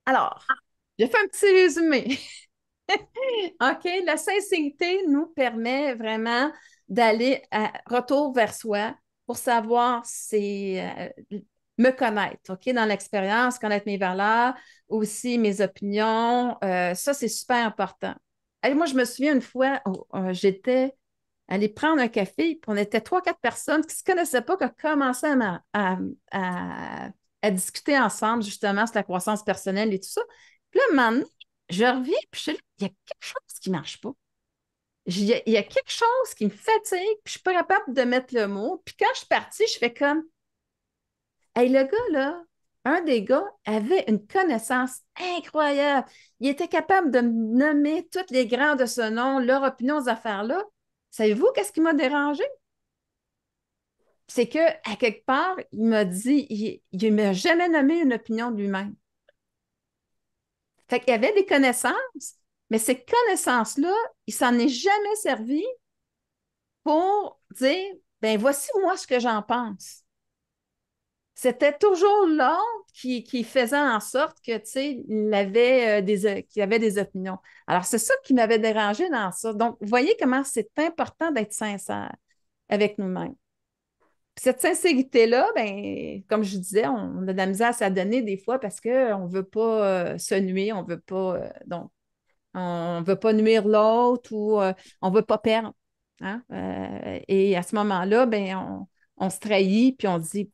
Alors, j'ai fait un petit résumé. OK, la sincérité nous permet vraiment d'aller à retour vers soi pour savoir me connaître, OK, dans l'expérience, connaître mes valeurs, aussi mes opinions. Ça, c'est super important. Et moi, je me souviens une fois, j'étais allée prendre un café, puis on était trois, quatre personnes qui ne se connaissaient pas, qui ont commencé à- à discuter ensemble, justement, sur la croissance personnelle et tout ça. Puis là, maintenant, je reviens, puis je suis là, il y a quelque chose qui ne marche pas. Il y a quelque chose qui me fatigue, puis je ne suis pas capable de mettre le mot. Puis quand je suis partie, je fais comme, hey, le gars, là, un des gars avait une connaissance incroyable. Il était capable de me nommer tous les grands de ce nom, leur opinion aux affaires-là. Savez-vous qu'est-ce qui m'a dérangé? C'est que, à quelque part, il m'a dit, il ne m'a jamais nommé une opinion de lui-même. Fait qu'il y avait des connaissances, mais ces connaissances-là, il s'en est jamais servi pour dire, ben voici moi ce que j'en pense. C'était toujours l'autre qui faisait en sorte que, tu sais, qu'il avait des opinions. Alors, c'est ça qui m'avait dérangé dans ça. Donc, vous voyez comment c'est important d'être sincère avec nous-mêmes. Puis cette sincérité-là, ben, comme je disais, on a de la misère à s'adonner des fois parce qu'on ne veut pas se nuire, on veut pas, donc, on veut pas nuire l'autre ou on ne veut pas perdre. Hein? Et à ce moment-là, ben, on se trahit puis on dit,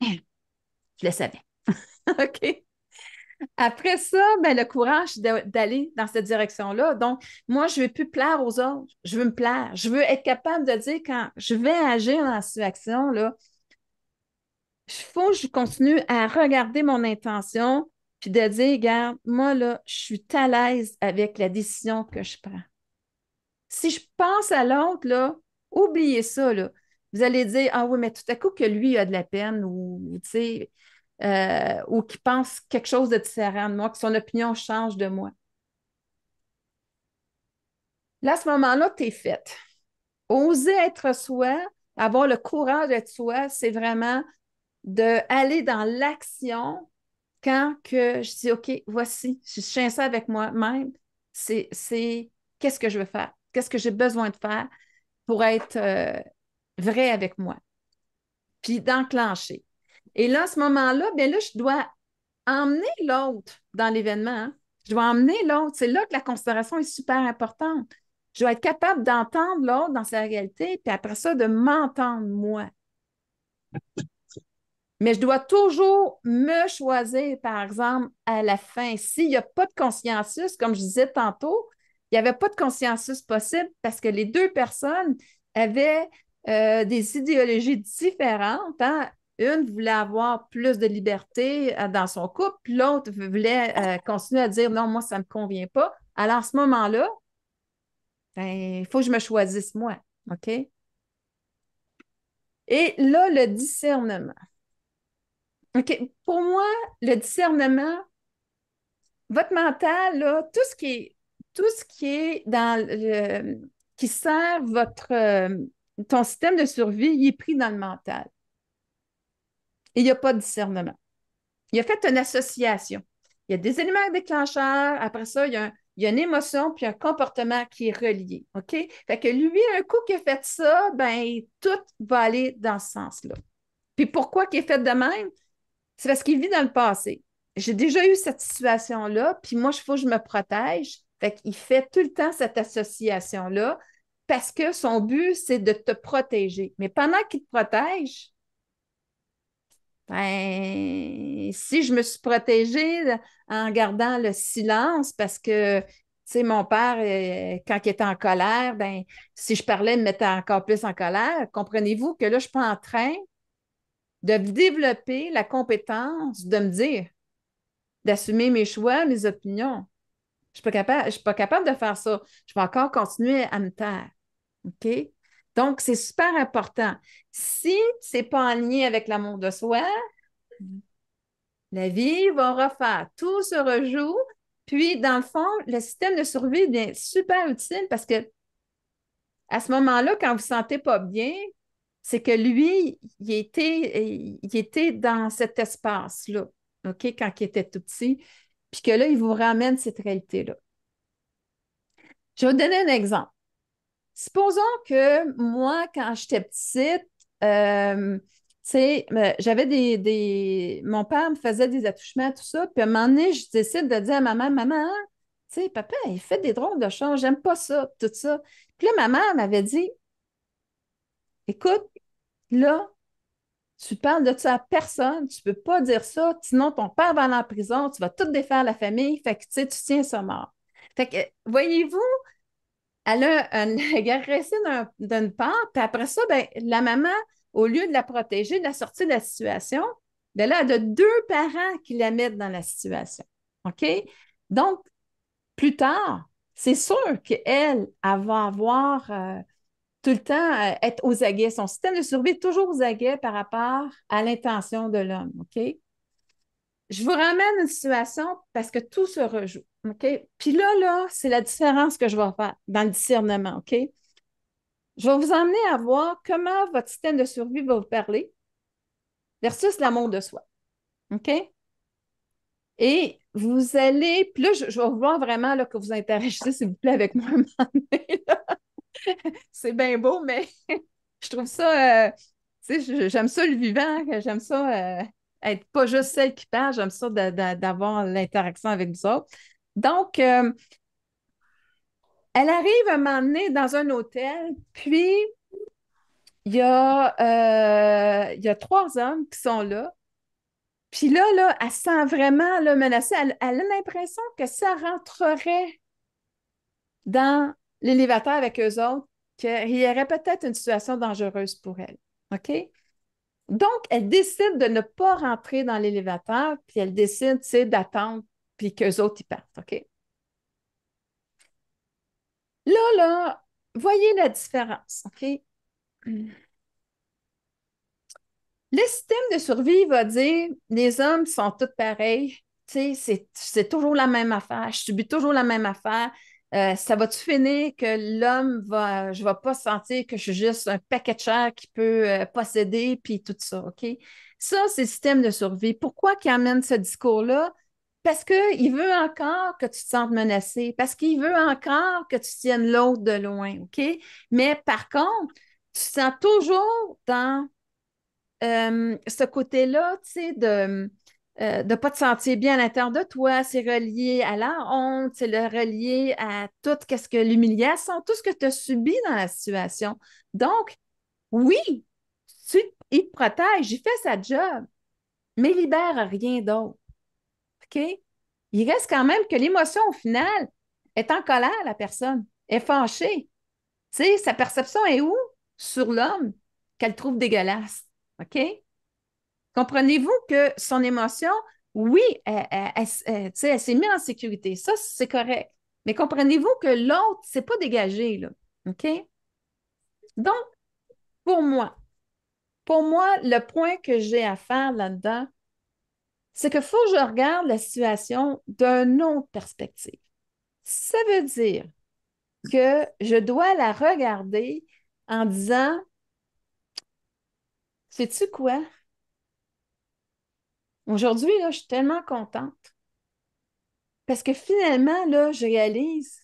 je le savais. OK? Après ça, ben, le courage d'aller dans cette direction-là. Donc, moi, je ne veux plus plaire aux autres. Je veux me plaire. Je veux être capable de dire quand je vais agir dans cette action-là, il faut que je continue à regarder mon intention puis de dire, regarde, moi, là, je suis à l'aise avec la décision que je prends. Si je pense à l'autre, là, oubliez ça, là. Vous allez dire, ah oui, mais tout à coup que lui a de la peine ou tu sais, ou qu'il pense quelque chose de différent de moi, que son opinion change de moi. Là, à ce moment-là, tu es faite. Oser être soi, avoir le courage d'être soi, c'est vraiment d'aller dans l'action quand que je dis, OK, voici, je suis sincère avec moi-même, c'est qu'est-ce que je veux faire? Qu'est-ce que j'ai besoin de faire pour être vrai avec moi? Puis d'enclencher. Et là, à ce moment-là, bien là, je dois emmener l'autre dans l'événement. Hein. Je dois emmener l'autre. C'est là que la considération est super importante. Je dois être capable d'entendre l'autre dans sa réalité, puis après ça, de m'entendre moi. Mais je dois toujours me choisir, par exemple, à la fin. S'il n'y a pas de consciensus, comme je disais tantôt, il n'y avait pas de consciensus possible parce que les deux personnes avaient des idéologies différentes. Hein. Une voulait avoir plus de liberté dans son couple, puis l'autre voulait continuer à dire non, moi, ça ne me convient pas. Alors, à ce moment-là, ben, il faut que je me choisisse moi. OK? Et là, le discernement. OK. Pour moi, le discernement, votre mental, là, tout ce qui est qui sert ton système de survie, il est pris dans le mental. Et il n'y a pas de discernement. Il a fait une association. Il y a des éléments déclencheurs, après ça, il y a une émotion puis un comportement qui est relié. OK? Fait que lui, un coup qu'il a fait ça, ben, tout va aller dans ce sens-là. Puis pourquoi qu'il est fait de même? C'est parce qu'il vit dans le passé. J'ai déjà eu cette situation-là, puis moi, il faut que je me protège. Fait qu'il fait tout le temps cette association-là parce que son but, c'est de te protéger. Mais pendant qu'il te protège, ben, si je me suis protégée en gardant le silence parce que, tu sais, mon père, quand il était en colère, ben, si je parlais, il me mettait encore plus en colère. Comprenez-vous que là, je ne suis pas en train de développer la compétence de me dire, d'assumer mes choix, mes opinions. Je suis pas capable de faire ça. Je vais encore continuer à me taire. OK? Donc, c'est super important. Si c'est pas en lien avec l'amour de soi, la vie va refaire. Tout se rejoue. Puis, dans le fond, le système de survie est super utile parce que à ce moment-là, quand vous ne vous sentez pas bien, c'est que lui, il était dans cet espace-là, OK, quand il était tout petit. puis que là, il vous ramène cette réalité-là. Je vais vous donner un exemple. Supposons que moi, quand j'étais petite, j'avais Mon père me faisait des attouchements, tout ça, puis à un moment donné, je décide de dire à maman, maman, tu sais, papa, il fait des drôles de choses, j'aime pas ça, tout ça. Puis là, ma mère m'avait dit, écoute, là, tu parles de ça à personne, tu peux pas dire ça, sinon ton père va aller en prison, tu vas tout défaire la famille, fait que tu sais, tu tiens ça mort. Fait que, voyez-vous, elle a agressé d'une part, puis après ça, ben, la maman, au lieu de la protéger, de la sortir de la situation, ben là, elle a deux parents qui la mettent dans la situation. OK? Donc, plus tard, c'est sûr qu'elle va avoir tout le temps être aux aguets. Son système de survie est toujours aux aguets par rapport à l'intention de l'homme. OK? Je vous ramène une situation parce que tout se rejoue. OK? Puis là, c'est la différence que je vais faire dans le discernement. OK? Je vais vous emmener à voir comment votre système de survie va vous parler versus l'amour de soi. OK? Et vous allez, puis là, je vais vouloir vraiment là, que vous interagissez, s'il vous plaît, avec moi un moment donné, là. C'est bien beau, mais je trouve ça, tu sais, j'aime ça le vivant, j'aime ça être pas juste celle qui parle, j'aime ça d'avoir l'interaction avec vous autres. Donc, elle arrive à un moment donné dans un hôtel, puis il y a trois hommes qui sont là. Puis là, elle se sent vraiment là, menacée. Elle a l'impression que ça rentrerait dans l'élévateur avec eux autres, qu'il y aurait peut-être une situation dangereuse pour elle. OK? Donc, elle décide de ne pas rentrer dans l'élévateur, puis elle décide, tu sais, d'attendre, puis qu'eux autres, ils partent. OK? Voyez la différence. OK? Le système de survie va dire les hommes sont tous pareils, tu sais, c'est toujours la même affaire, je subis toujours la même affaire. Ça va-tu finir que je ne vais pas sentir que je suis juste un paquet de chair qui peut posséder, puis tout ça, OK? Ça, c'est le système de survie. Pourquoi qu'il amène ce discours-là? Parce qu'il veut encore que tu te sentes menacé, parce qu'il veut encore que tu tiennes l'autre de loin, OK? Mais par contre, tu te sens toujours dans ce côté-là, tu sais, de ne pas te sentir bien à l'intérieur de toi, c'est relié à la honte, c'est relié à tout ce que l'humiliation, tout ce que tu as subi dans la situation. Donc, oui, il te protège, il fait sa job, mais il libère rien d'autre. OK? Il reste quand même que l'émotion, au final, est en colère, la personne, est fâchée. Tu sais, sa perception est où? Sur l'homme qu'elle trouve dégueulasse. OK? Comprenez-vous que son émotion, oui, elle s'est mise en sécurité. Ça, c'est correct. Mais comprenez-vous que l'autre, c'est pas dégagé, là. OK? Donc, pour moi, le point que j'ai à faire là-dedans, c'est qu'il faut que je regarde la situation d'une autre perspective. Ça veut dire que je dois la regarder en disant, sais-tu quoi? Aujourd'hui, là, je suis tellement contente parce que finalement, là, je réalise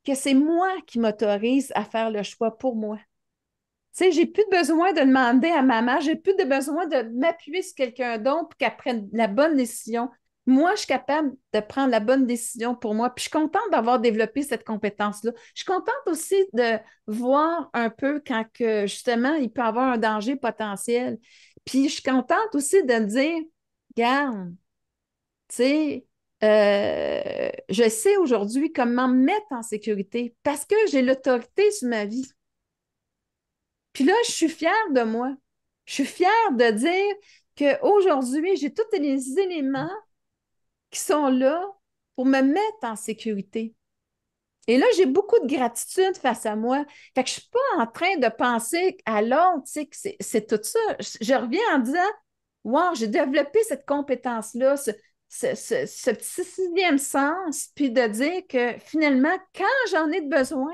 que c'est moi qui m'autorise à faire le choix pour moi. Tu sais, j'ai plus besoin de demander à maman, j'ai plus de besoin de m'appuyer sur quelqu'un d'autre pour qu'elle prenne la bonne décision. Moi, je suis capable de prendre la bonne décision pour moi. Puis je suis contente d'avoir développé cette compétence-là. Je suis contente aussi de voir un peu quand que, justement, il peut y avoir un danger potentiel. Puis je suis contente aussi de me dire, regarde, tu sais, je sais aujourd'hui comment me mettre en sécurité parce que j'ai l'autorité sur ma vie. Puis là, je suis fière de moi. Je suis fière de dire qu'aujourd'hui, j'ai tous les éléments qui sont là pour me mettre en sécurité. Et là, j'ai beaucoup de gratitude face à moi. Fait que je ne suis pas en train de penser à l'autre, tu sais, que c'est tout ça. Je reviens en disant, wow, j'ai développé cette compétence-là, ce petit sixième sens, puis de dire que finalement, quand j'en ai besoin,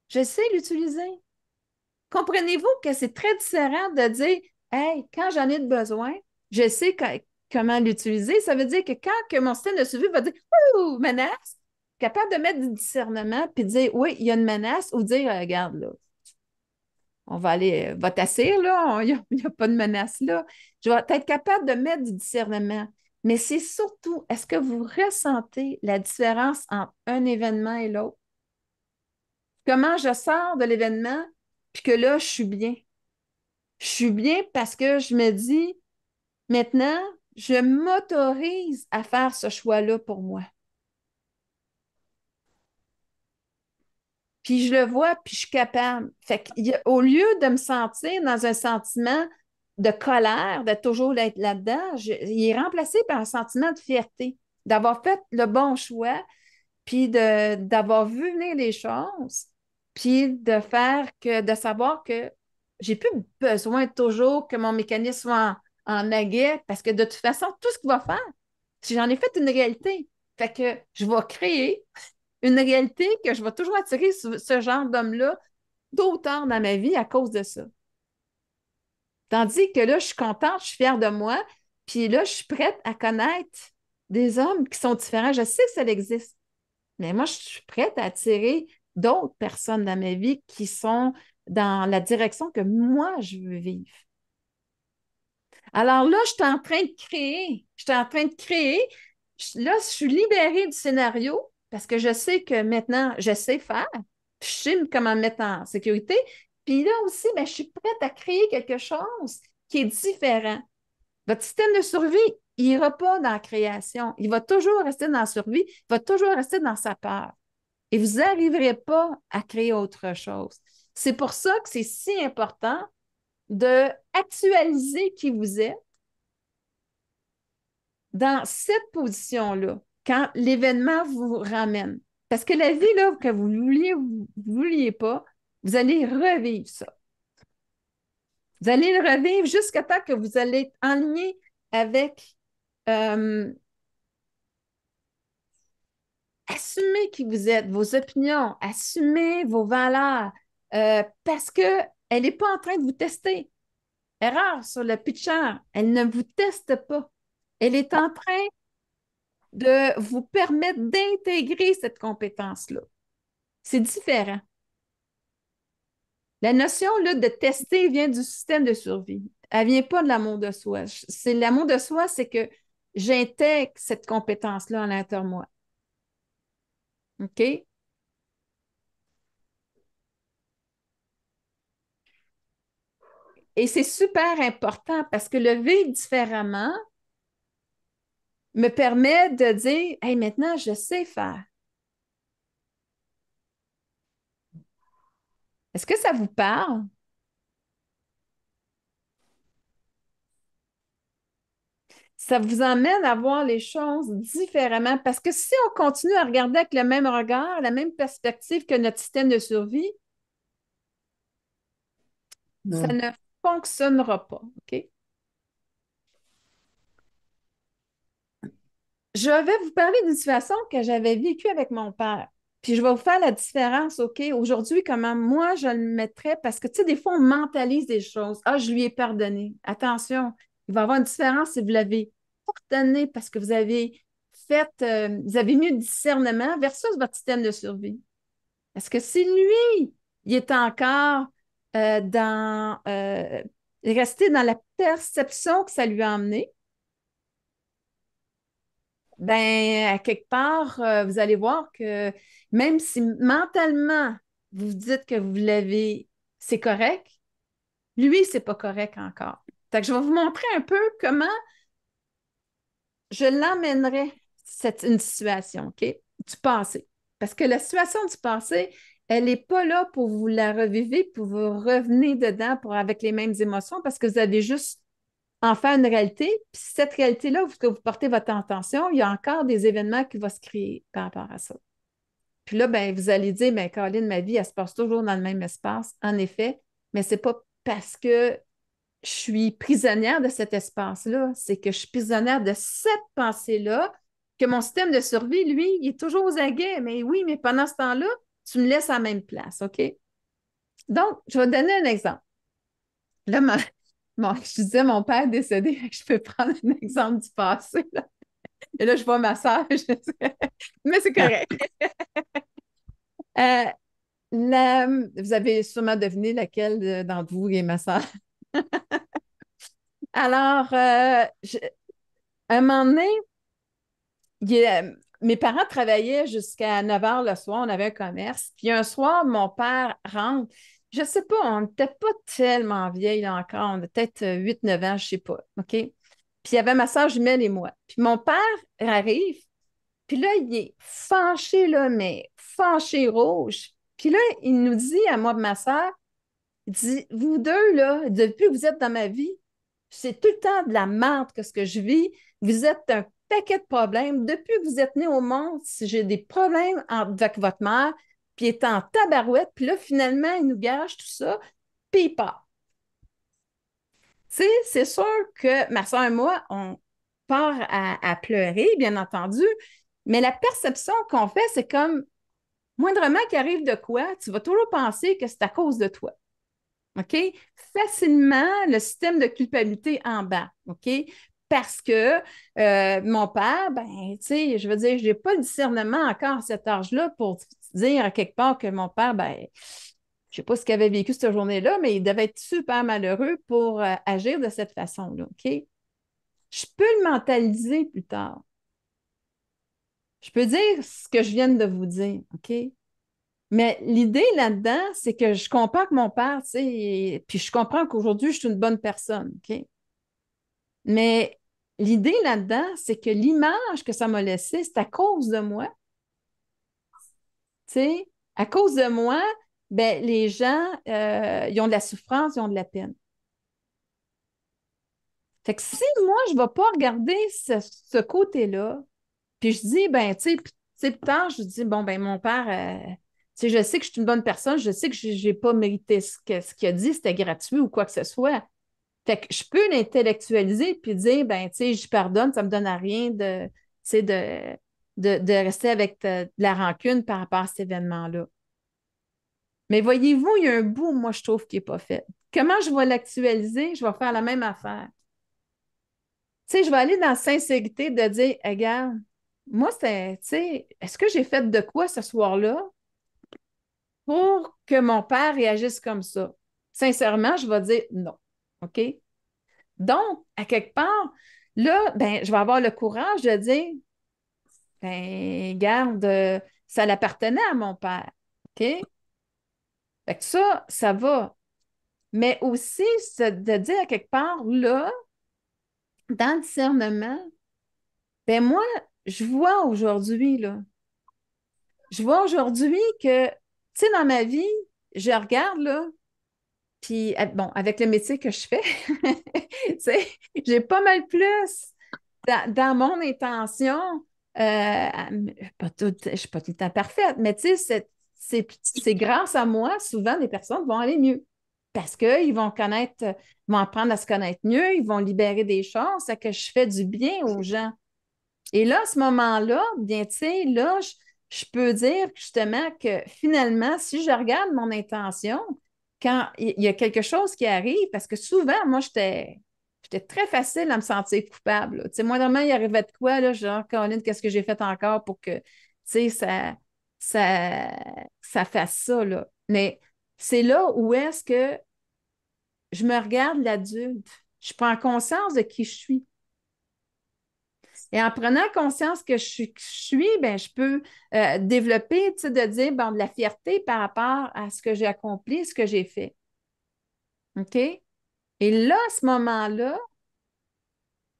je sais l'utiliser. Comprenez-vous que c'est très différent de dire, hey, quand j'en ai besoin, je sais comment l'utiliser. Ça veut dire que quand que mon système de survie va dire ouh, menace, capable de mettre du discernement puis dire oui, il y a une menace ou dire regarde, là, on va aller, va t'asseoir, là, il n'y a, pas de menace là. Je vais être capable de mettre du discernement. Mais c'est surtout, est-ce que vous ressentez la différence entre un événement et l'autre? Comment je sors de l'événement puis que là, je suis bien. Je suis bien parce que je me dis, maintenant, je m'autorise à faire ce choix-là pour moi. Puis je le vois, puis je suis capable. Fait qu'au lieu de me sentir dans un sentiment de colère, de toujours être là-dedans, il est remplacé par un sentiment de fierté, d'avoir fait le bon choix, puis d'avoir vu venir les choses, puis de savoir que j'ai plus besoin toujours que mon mécanisme soit en aguet, parce que de toute façon, tout ce qu'il va faire, si j'en ai fait une réalité, fait que je vais créer une réalité que je vais toujours attirer ce genre d'homme-là tôt ou tard dans ma vie à cause de ça. Tandis que là, je suis contente, je suis fière de moi, puis là, je suis prête à connaître des hommes qui sont différents. Je sais que ça existe, mais moi, je suis prête à attirer d'autres personnes dans ma vie qui sont dans la direction que moi, je veux vivre. Alors là, je suis en train de créer. Je suis en train de créer. Là, je suis libérée du scénario parce que je sais que maintenant, je sais faire. Je sais comment me mettre en sécurité. Puis là aussi, ben, je suis prête à créer quelque chose qui est différent. Votre système de survie, il n'ira pas dans la création. Il va toujours rester dans la survie. Il va toujours rester dans sa peur. Et vous n'arriverez pas à créer autre chose. C'est pour ça que c'est si important de actualiser qui vous êtes dans cette position-là, quand l'événement vous ramène. Parce que la vie, là, que vous vouliez ou vous ne vouliez pas, vous allez revivre ça. Vous allez le revivre jusqu'à temps que vous allez être en lien avec assumer qui vous êtes, vos opinions, assumer vos valeurs, parce qu'elle n'est pas en train de vous tester. Erreur sur le pitcher, elle ne vous teste pas. Elle est en train de vous permettre d'intégrer cette compétence-là. C'est différent. La notion là, de tester vient du système de survie. Elle ne vient pas de l'amour de soi. C'est l'amour de soi, c'est que j'intègre cette compétence-là à l'intérieur de moi. OK? Et c'est super important parce que le vivre différemment me permet de dire, hey, maintenant, je sais faire. Est-ce que ça vous parle? Ça vous emmène à voir les choses différemment parce que si on continue à regarder avec le même regard, la même perspective que notre système de survie, ça Non. ne fonctionnera pas. OK? Je vais vous parler d'une situation que j'avais vécue avec mon père. Puis je vais vous faire la différence, OK? Aujourd'hui, comment moi je le mettrais, parce que, tu sais, des fois, on mentalise des choses. Ah, je lui ai pardonné. Attention, il va y avoir une différence si vous l'avez pardonné parce que vous avez vous avez mis du discernement versus votre système de survie. Est-ce que si lui, il est encore resté dans la perception que ça lui a emmené, ben, à quelque part, vous allez voir que même si mentalement, vous vous dites que vous l'avez, c'est correct, lui, c'est pas correct encore. Fait que je vais vous montrer un peu comment je l'emmènerais, une situation, OK, du passé. Parce que la situation du passé, elle n'est pas là pour vous la revivre, pour vous revenir dedans avec les mêmes émotions, parce que vous avez juste en faire une réalité. Puis cette réalité-là, que vous portez votre attention, il y a encore des événements qui vont se créer par rapport à ça. Puis là, ben, vous allez dire, ben, Caroline, ma vie, elle se passe toujours dans le même espace. En effet, mais ce n'est pas parce que je suis prisonnière de cet espace-là, c'est que je suis prisonnière de cette pensée-là, que mon système de survie, lui, il est toujours aux aguets. Mais oui, mais pendant ce temps-là, tu me laisses à la même place, OK? Donc, je vais te donner un exemple. Là, je disais, mon père est décédé, je peux prendre un exemple du passé, là. Et là, je vois ma soeur, mais c'est correct. Euh, vous avez sûrement deviné laquelle d'entre vous est ma soeur. Alors, un moment donné, mes parents travaillaient jusqu'à 9 heures le soir, on avait un commerce. Puis un soir, mon père rentre. Je ne sais pas, on n'était pas tellement vieilles là, encore, on avait peut-être 8, 9 ans, je ne sais pas. OK? Puis il y avait ma soeur jumelle et moi. Puis mon père arrive, puis là, il est fâché, là, mais fâché rouge. Puis là, il nous dit à moi et ma soeur, il dit, vous deux, là, depuis que vous êtes dans ma vie, c'est tout le temps de la merde que ce que je vis. Vous êtes un paquet de problèmes. Depuis que vous êtes nés au monde, si j'ai des problèmes avec votre mère, puis il est en tabarouette, puis là, finalement, il nous gâche tout ça, puis il part. Tu sais, c'est sûr que ma soeur et moi, on part à pleurer, bien entendu, mais la perception qu'on fait, c'est comme, moindrement qu'il arrive de quoi, tu vas toujours penser que c'est à cause de toi. OK? Facilement, le système de culpabilité en bas. OK? Parce que mon père, ben, tu sais, je veux dire, je n'ai pas le discernement encore à cet âge-là pour dire à quelque part que mon père, ben, je ne sais pas ce qu'il avait vécu cette journée-là, mais il devait être super malheureux pour agir de cette façon-là. OK? Je peux le mentaliser plus tard. Je peux dire ce que je viens de vous dire. OK? Mais l'idée là-dedans, c'est que je comprends que mon père, tu sais, puis je comprends qu'aujourd'hui, je suis une bonne personne, OK? Mais l'idée là-dedans, c'est que l'image que ça m'a laissée, c'est à cause de moi, tu sais. À cause de moi, ben, les gens, ils ont de la souffrance, ils ont de la peine. Fait que si moi, je ne vais pas regarder ce côté-là, puis je dis, ben, tu sais, plus tard, je dis, bon, ben, mon père, tu sais, je sais que je suis une bonne personne, je sais que je n'ai pas mérité ce qu'il a dit, c'était gratuit ou quoi que ce soit. Fait que je peux l'intellectualiser puis dire, ben, tu sais, je pardonne, ça me donne à rien de, tu sais, de rester avec de la rancune par rapport à cet événement-là. Mais voyez-vous, il y a un bout, moi, je trouve, qui n'est pas fait. Comment je vais l'actualiser? Je vais faire la même affaire. Tu sais, je vais aller dans la sincérité de dire, regarde, moi, c'est, tu sais, est-ce que j'ai fait de quoi ce soir-là pour que mon père réagisse comme ça? Sincèrement, je vais dire non. OK? Donc, à quelque part, là, ben, je vais avoir le courage de dire, ben, garde, ça l'appartenait à mon père. OK? Fait que ça va. Mais aussi, c'est de dire à quelque part, là, dans le discernement, ben moi, je vois aujourd'hui, là, je vois aujourd'hui que, tu sais, dans ma vie, je regarde, là, puis, bon, avec le métier que je fais, tu sais, j'ai pas mal plus dans mon intention. Je ne suis pas tout le temps parfaite, mais tu sais, c'est grâce à moi, souvent, les personnes vont aller mieux parce qu'ils vont connaître, vont apprendre à se connaître mieux, ils vont libérer des choses, c'est que je fais du bien aux gens. Et là, à ce moment-là, bien, tu sais, là, je peux dire justement que finalement, si je regarde mon intention, quand il y a quelque chose qui arrive, parce que souvent, moi, j'étais très facile à me sentir coupable, là. Tu sais, moindrement, il arrivait de quoi, là, genre, Caroline, qu'est-ce que j'ai fait encore pour que, tu sais, ça, ça fasse ça, là. Mais c'est là où est-ce que je me regarde l'adulte. Je prends conscience de qui je suis. Et en prenant conscience que je suis, ben, je peux développer, tu sais, de dire, bon, de la fierté par rapport à ce que j'ai accompli, ce que j'ai fait. OK? Et là, à ce moment-là,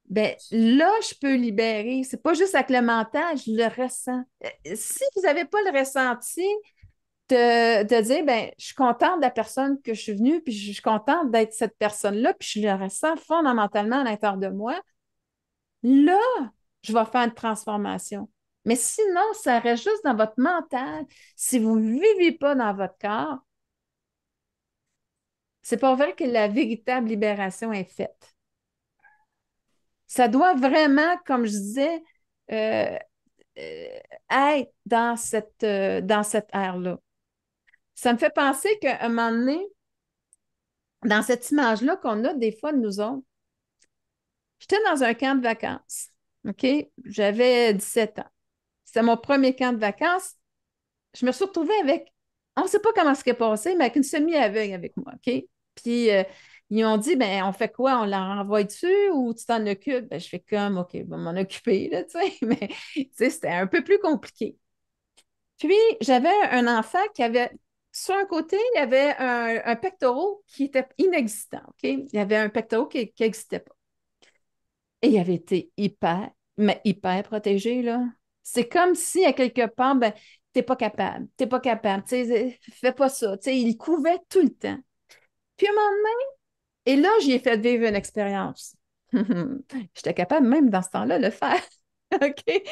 ben, là, je peux libérer. C'est pas juste avec le mental, je le ressens. Si vous n'avez pas le ressenti de dire, ben, je suis contente de la personne que je suis venue, puis je suis contente d'être cette personne-là, puis je le ressens fondamentalement à l'intérieur de moi, là, je vais faire une transformation. Mais sinon, ça reste juste dans votre mental. Si vous ne vivez pas dans votre corps, c'est pas vrai que la véritable libération est faite. Ça doit vraiment, comme je disais, euh, euh, être dans cette ère-là. Ça me fait penser qu'à un moment donné, dans cette image-là qu'on a des fois de nous autres, j'étais dans un camp de vacances. OK? J'avais 17 ans. C'était mon premier camp de vacances. Je me suis retrouvée avec, on ne sait pas comment ce qui est passé, mais avec une semi-aveugle avec moi. OK? Puis, ils m'ont dit, ben, on fait quoi? On la renvoie dessus ou tu t'en occupes? Ben, je fais comme, OK, on va m'en occuper, là, tu sais, mais tu sais, c'était un peu plus compliqué. Puis, j'avais un enfant qui avait, sur un côté, il y avait un pectoral qui était inexistant, OK? Il y avait un pectoral qui n'existait pas. Et il avait été mais hyper protégé, là. C'est comme si, à quelque part, ben, t'es pas capable, tu sais, fais pas ça. Tu sais, il couvait tout le temps. Puis, à un moment donné, et là, j'y ai fait vivre une expérience. J'étais capable, même dans ce temps-là, de le faire. OK?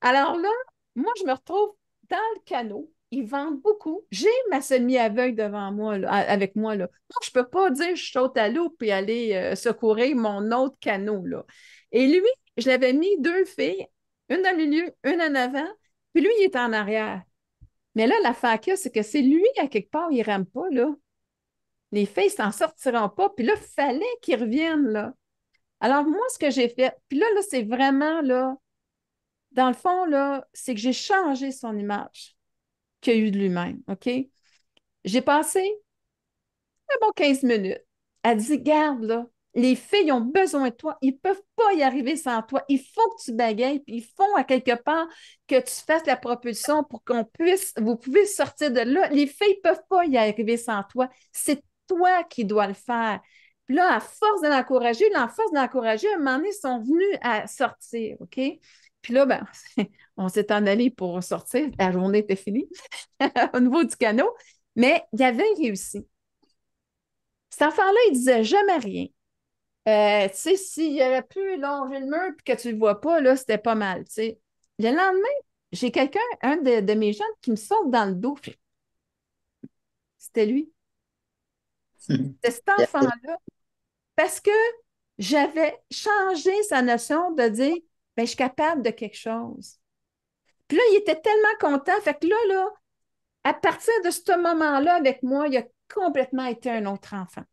Alors là, moi, je me retrouve dans le canot. Ils vendent beaucoup. J'ai ma semi-aveugle devant moi, là, avec moi. Là. Moi, je ne peux pas dire je saute à l'eau puis aller secourir mon autre canot. Là. Et lui, je l'avais mis deux filles, une dans le milieu, une en avant, puis lui, il est en arrière. Mais là, l'affaire qu'il y a, c'est que c'est lui, à quelque part, il ne rame pas. Là. Les filles ne s'en sortiront pas. Puis là, il fallait qu'ils reviennent. Là. Alors, moi, ce que j'ai fait, puis là c'est vraiment là, dans le fond, là, c'est que j'ai changé son image qu'il a eu de lui-même, OK? J'ai passé un bon 15 minutes. Elle dit, garde, là, les filles ont besoin de toi. Ils ne peuvent pas y arriver sans toi. Il faut que tu bagayes, puis il faut à quelque part que tu fasses la propulsion pour vous pouvez sortir de là. Les filles ne peuvent pas y arriver sans toi. C'est toi qui dois le faire. Puis là, à force de l'encourager, à un moment donné, ils sont venus à sortir, OK? Puis là, ben, on s'est en allé pour sortir. La journée était finie au niveau du canot, mais il avait réussi. Cet enfant-là, il disait jamais rien. Tu sais, s'il aurait pu longer le mur et que tu ne le vois pas, là, c'était pas mal, tu sais. Le lendemain, j'ai quelqu'un, un de mes jeunes, qui me saute dans le dos. C'était lui. C'était cet enfant-là. Parce que j'avais changé sa notion de dire, ben, je suis capable de quelque chose. Puis là, il était tellement content. Fait que là, à partir de ce moment-là, avec moi, il a complètement été un autre enfant.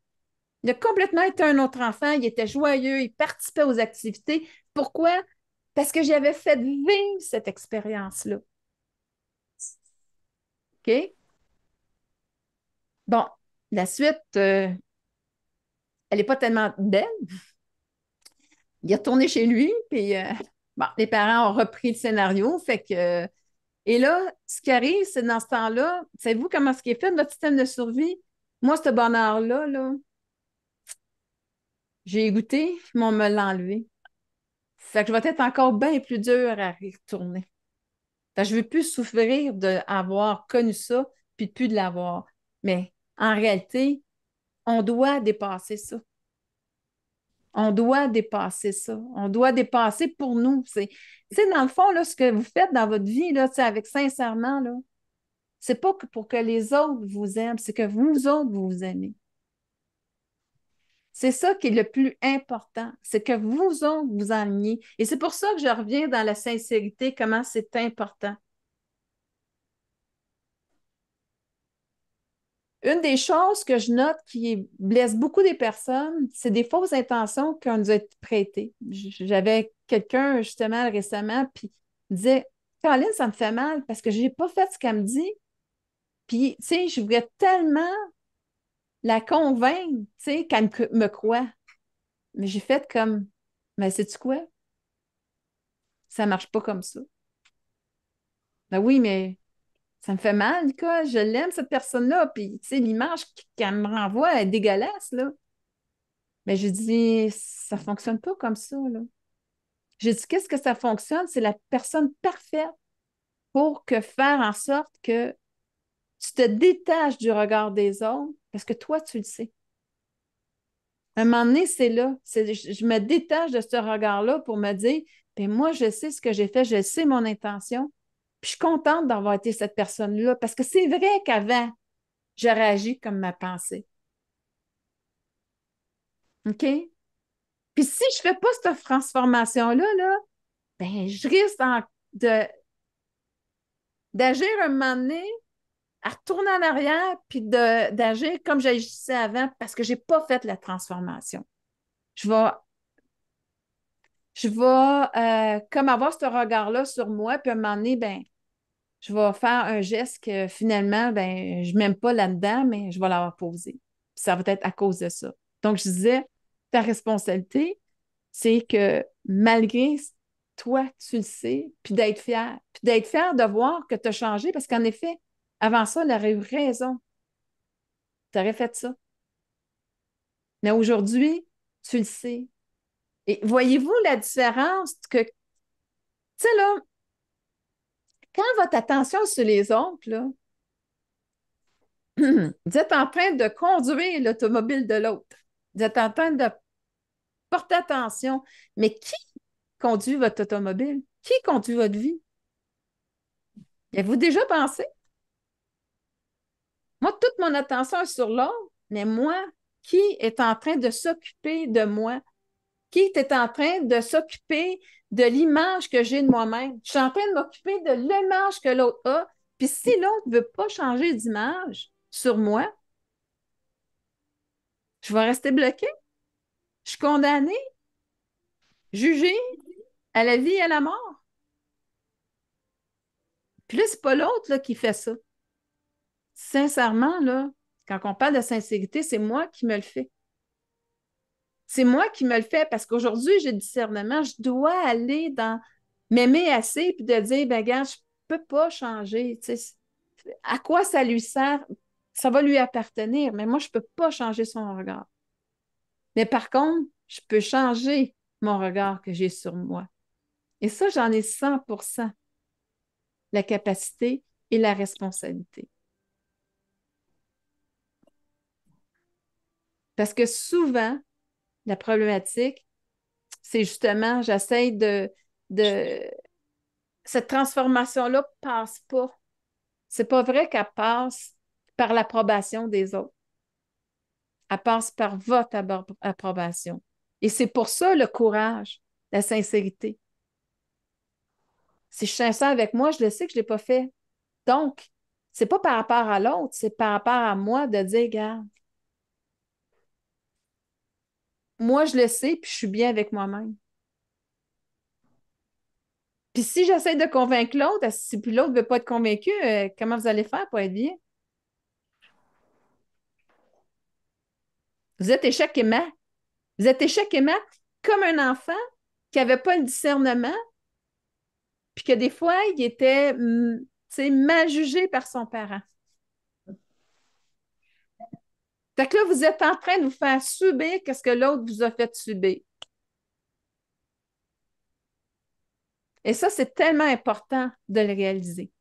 Il a complètement été un autre enfant. Il était joyeux, il participait aux activités. Pourquoi? Parce que j'avais fait vivre cette expérience-là. OK? Bon, la suite, elle n'est pas tellement belle. Il est retourné chez lui, puis bon, les parents ont repris le scénario. Fait que, et là, ce qui arrive, c'est dans ce temps-là, savez-vous comment ce qui est fait, notre système de survie? Moi, ce bonheur-là, là, j'ai goûté, mais on me l'a enlevé. Fait que je vais être encore bien plus dur à y retourner. Fait que je ne veux plus souffrir d'avoir connu ça, puis de plus de l'avoir. Mais en réalité, on doit dépasser ça. On doit dépasser ça. On doit dépasser pour nous. Tu sais, dans le fond, là, ce que vous faites dans votre vie, là, tu sais, avec sincèrement, là, c'est pas que pour que les autres vous aiment, c'est que vous autres, vous vous aimez. C'est ça qui est le plus important, c'est que vous autres, vous en aimiez. Et c'est pour ça que je reviens dans la sincérité, comment c'est important. Une des choses que je note qui blesse beaucoup des personnes, c'est des fausses intentions qu'on nous a prêtées. J'avais quelqu'un justement récemment, puis il disait, Caroline, ça me fait mal parce que je n'ai pas fait ce qu'elle me dit. Puis, tu sais, je voudrais tellement la convaincre, tu sais, qu'elle me croit. Mais j'ai fait comme, mais sais-tu quoi? Ça ne marche pas comme ça. Ben oui, mais ça me fait mal, Nicole. Je l'aime, cette personne-là. Puis, tu sais, l'image qu'elle me renvoie est dégueulasse, là. Mais je dis, ça ne fonctionne pas comme ça, là. J'ai dit, qu'est-ce que ça fonctionne? C'est la personne parfaite pour que faire en sorte que tu te détaches du regard des autres parce que toi, tu le sais. À un moment donné, c'est là. Je me détache de ce regard-là pour me dire, ben moi, je sais ce que j'ai fait, je sais mon intention. Puis je suis contente d'avoir été cette personne-là parce que c'est vrai qu'avant, j'aurais agi comme ma pensée. OK? Puis si je ne fais pas cette transformation-là, là, ben, je risque de, d'agir un moment donné à retourner en arrière puis d'agir comme j'agissais avant parce que je n'ai pas fait la transformation. Je vais, comme avoir ce regard-là sur moi, puis à un moment donné, ben, je vais faire un geste que finalement, ben, je ne m'aime pas là-dedans, mais je vais l'avoir posé. Puis ça va être à cause de ça. Donc, je disais, ta responsabilité, c'est que malgré toi, tu le sais, puis d'être fier. Puis d'être fier de voir que tu as changé, parce qu'en effet, avant ça, elle aurait eu raison. Tu aurais fait ça. Mais aujourd'hui, tu le sais. Et voyez-vous la différence que, tu sais, là, quand votre attention sur les autres, là, vous êtes en train de conduire l'automobile de l'autre. Vous êtes en train de porter attention. Mais qui conduit votre automobile? Qui conduit votre vie? Y avez-vous déjà pensé? Moi, toute mon attention est sur l'autre, mais moi, qui est en train de s'occuper de moi? Qui est en train de s'occuper de l'image que j'ai de moi-même? Je suis en train de m'occuper de l'image que l'autre a. Puis si l'autre ne veut pas changer d'image sur moi, je vais rester bloquée. Je suis condamnée, jugée à la vie et à la mort. Puis là, c'est pas l'autre là, qui fait ça. Sincèrement, là, quand on parle de sincérité, c'est moi qui me le fais. C'est moi qui me le fais parce qu'aujourd'hui, j'ai le discernement. Je dois aller dans m'aimer assez puis de dire, ben, regarde, je ne peux pas changer. Tu sais, à quoi ça lui sert? Ça va lui appartenir, mais moi, je ne peux pas changer son regard. Mais par contre, je peux changer mon regard que j'ai sur moi. Et ça, j'en ai 100% la capacité et la responsabilité. Parce que souvent, la problématique, c'est justement, j'essaie de cette transformation-là passe pas. C'est pas vrai qu'elle passe par l'approbation des autres. Elle passe par votre approbation. Et c'est pour ça le courage, la sincérité. Si je suis sincère avec moi, je le sais que je ne l'ai pas fait. Donc, c'est pas par rapport à l'autre, c'est par rapport à moi de dire, regarde, moi, je le sais, puis je suis bien avec moi-même. Puis si j'essaie de convaincre l'autre, si puis l'autre ne veut pas être convaincu, comment vous allez faire pour être bien? Vous êtes échec et mat. Vous êtes échec et mat comme un enfant qui n'avait pas le discernement, puis que des fois, il était mal jugé par son parent. Fait que là, vous êtes en train de vous faire subir ce que l'autre vous a fait subir. Et ça, c'est tellement important de le réaliser.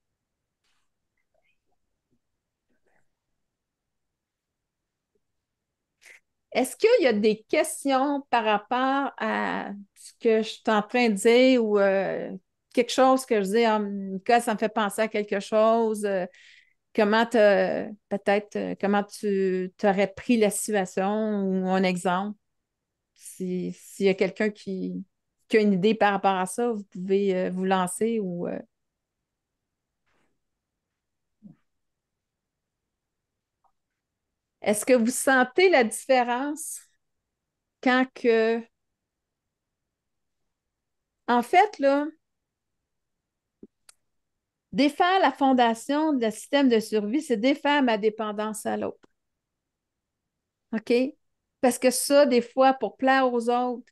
Est-ce qu'il y a des questions par rapport à ce que je suis en train de dire ou quelque chose que je dis, Nicole, ça me fait penser à quelque chose? Peut-être, comment tu aurais pris la situation ou un exemple? S'il y a quelqu'un qui a une idée par rapport à ça, vous pouvez vous lancer ou. Est-ce que vous sentez la différence quand que. En fait, là, défaire la fondation de système de survie, c'est défaire ma dépendance à l'autre. OK? Parce que ça, des fois, pour plaire aux autres,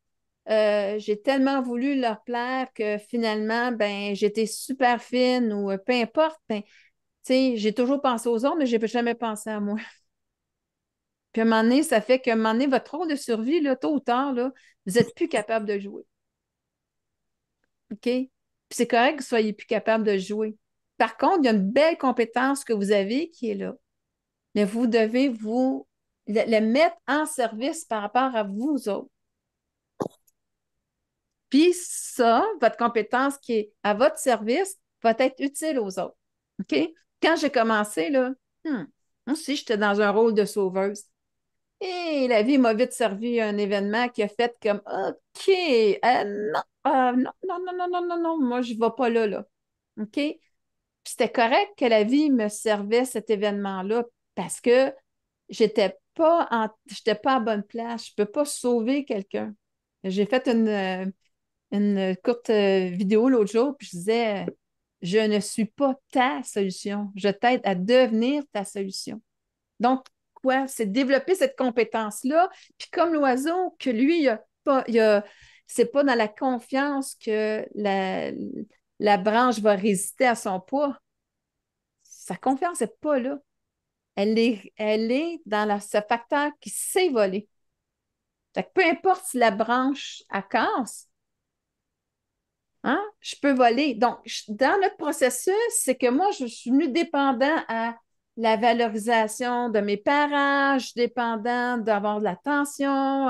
j'ai tellement voulu leur plaire que finalement, ben, j'étais super fine ou peu importe. Ben, tu sais, j'ai toujours pensé aux autres, mais je n'ai jamais pensé à moi. Puis à un moment donné, ça fait qu'à un moment donné, votre rôle de survie, là, tôt ou tard, là, vous n'êtes plus capable de jouer. OK? Puis c'est correct que vous ne soyez plus capable de jouer. Par contre, il y a une belle compétence que vous avez qui est là. Mais vous devez vous le mettre en service par rapport à vous autres. Puis ça, votre compétence qui est à votre service, va être utile aux autres. OK? Quand j'ai commencé, là, moi aussi, j'étais dans un rôle de sauveuse. Et la vie m'a vite servi un événement qui a fait comme OK, non, non, non, non, non, non, non, non, moi, je ne vais pas là, là. OK? Puis c'était correct que la vie me servait cet événement-là parce que j'étais pas à bonne place. Je peux pas sauver quelqu'un. J'ai fait une courte vidéo l'autre jour, puis je disais, je ne suis pas ta solution. Je t'aide à devenir ta solution. Donc, quoi? C'est développer cette compétence-là. Puis comme l'oiseau, que lui, c'est pas dans la confiance que la branche va résister à son poids. Sa confiance n'est pas là. Elle est dans ce facteur qui sait voler. Fait que peu importe si la branche elle casse, hein, je peux voler. Donc, dans le processus, c'est que moi, je suis venue dépendant à la valorisation de mes parents, je suis dépendant d'avoir de l'attention,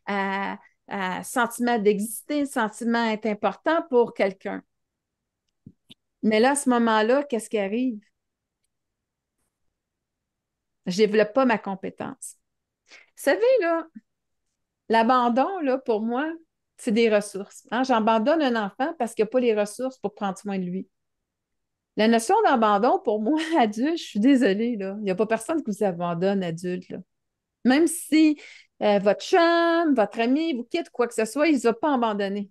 à sentiment d'exister, sentiment est important pour quelqu'un. Mais là, à ce moment-là, qu'est-ce qui arrive? Je ne développe pas ma compétence. Vous savez, là, l'abandon, là, pour moi, c'est des ressources. Hein? J'abandonne un enfant parce qu'il n'a pas les ressources pour prendre soin de lui. La notion d'abandon, pour moi, adulte, je suis désolée, là. Il n'y a pas personne qui vous abandonne, adulte, là. Même si votre chum, votre ami vous quitte, quoi que ce soit, il ne vous a pas abandonné.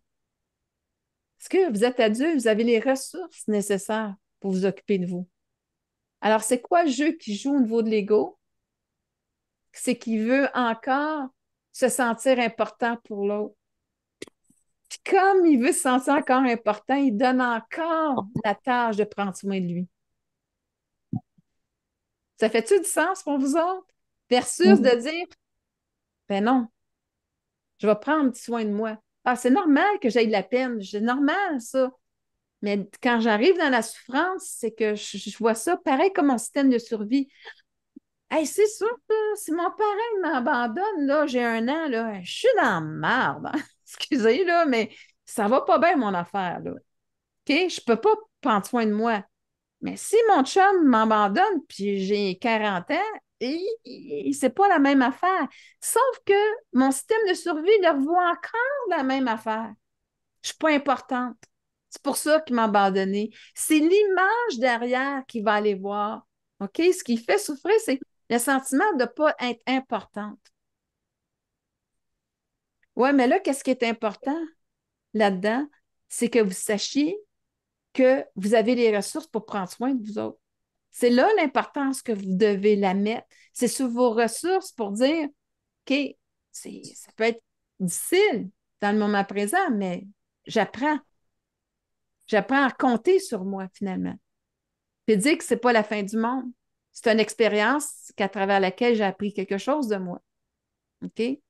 Parce que vous êtes adulte, vous avez les ressources nécessaires pour vous occuper de vous. Alors, c'est quoi le jeu qui joue au niveau de l'ego? C'est qu'il veut encore se sentir important pour l'autre. Puis comme il veut se sentir encore important, il donne encore la tâche de prendre soin de lui. Ça fait-tu du sens pour vous autres? Versus de dire, ben non, je vais prendre soin de moi. Ah, c'est normal que j'aie de la peine. C'est normal, ça. Mais quand j'arrive dans la souffrance, c'est que je vois ça pareil comme mon système de survie. Hey, c'est sûr, là, si mon parent m'abandonne, là, j'ai 1 an, là, je suis dans la merde. Hein. Excusez, là, mais ça va pas bien, mon affaire, là. OK? Je peux pas prendre soin de moi. Mais si mon chum m'abandonne, puis j'ai 40 ans, c'est pas la même affaire. Sauf que mon système de survie le revoit encore la même affaire. Je suis pas importante. C'est pour ça qu'il m'a abandonnée. C'est l'image derrière qu'il va aller voir. OK? Ce qui fait souffrir, c'est le sentiment de ne pas être importante. Ouais, mais là, qu'est-ce qui est important là-dedans? C'est que vous sachiez que vous avez les ressources pour prendre soin de vous autres. C'est là l'importance que vous devez la mettre. C'est sur vos ressources pour dire, OK, ça peut être difficile dans le moment présent, mais j'apprends. J'apprends à compter sur moi, finalement. Puis dire que ce n'est pas la fin du monde. C'est une expérience qu'à travers laquelle j'ai appris quelque chose de moi. OK? Et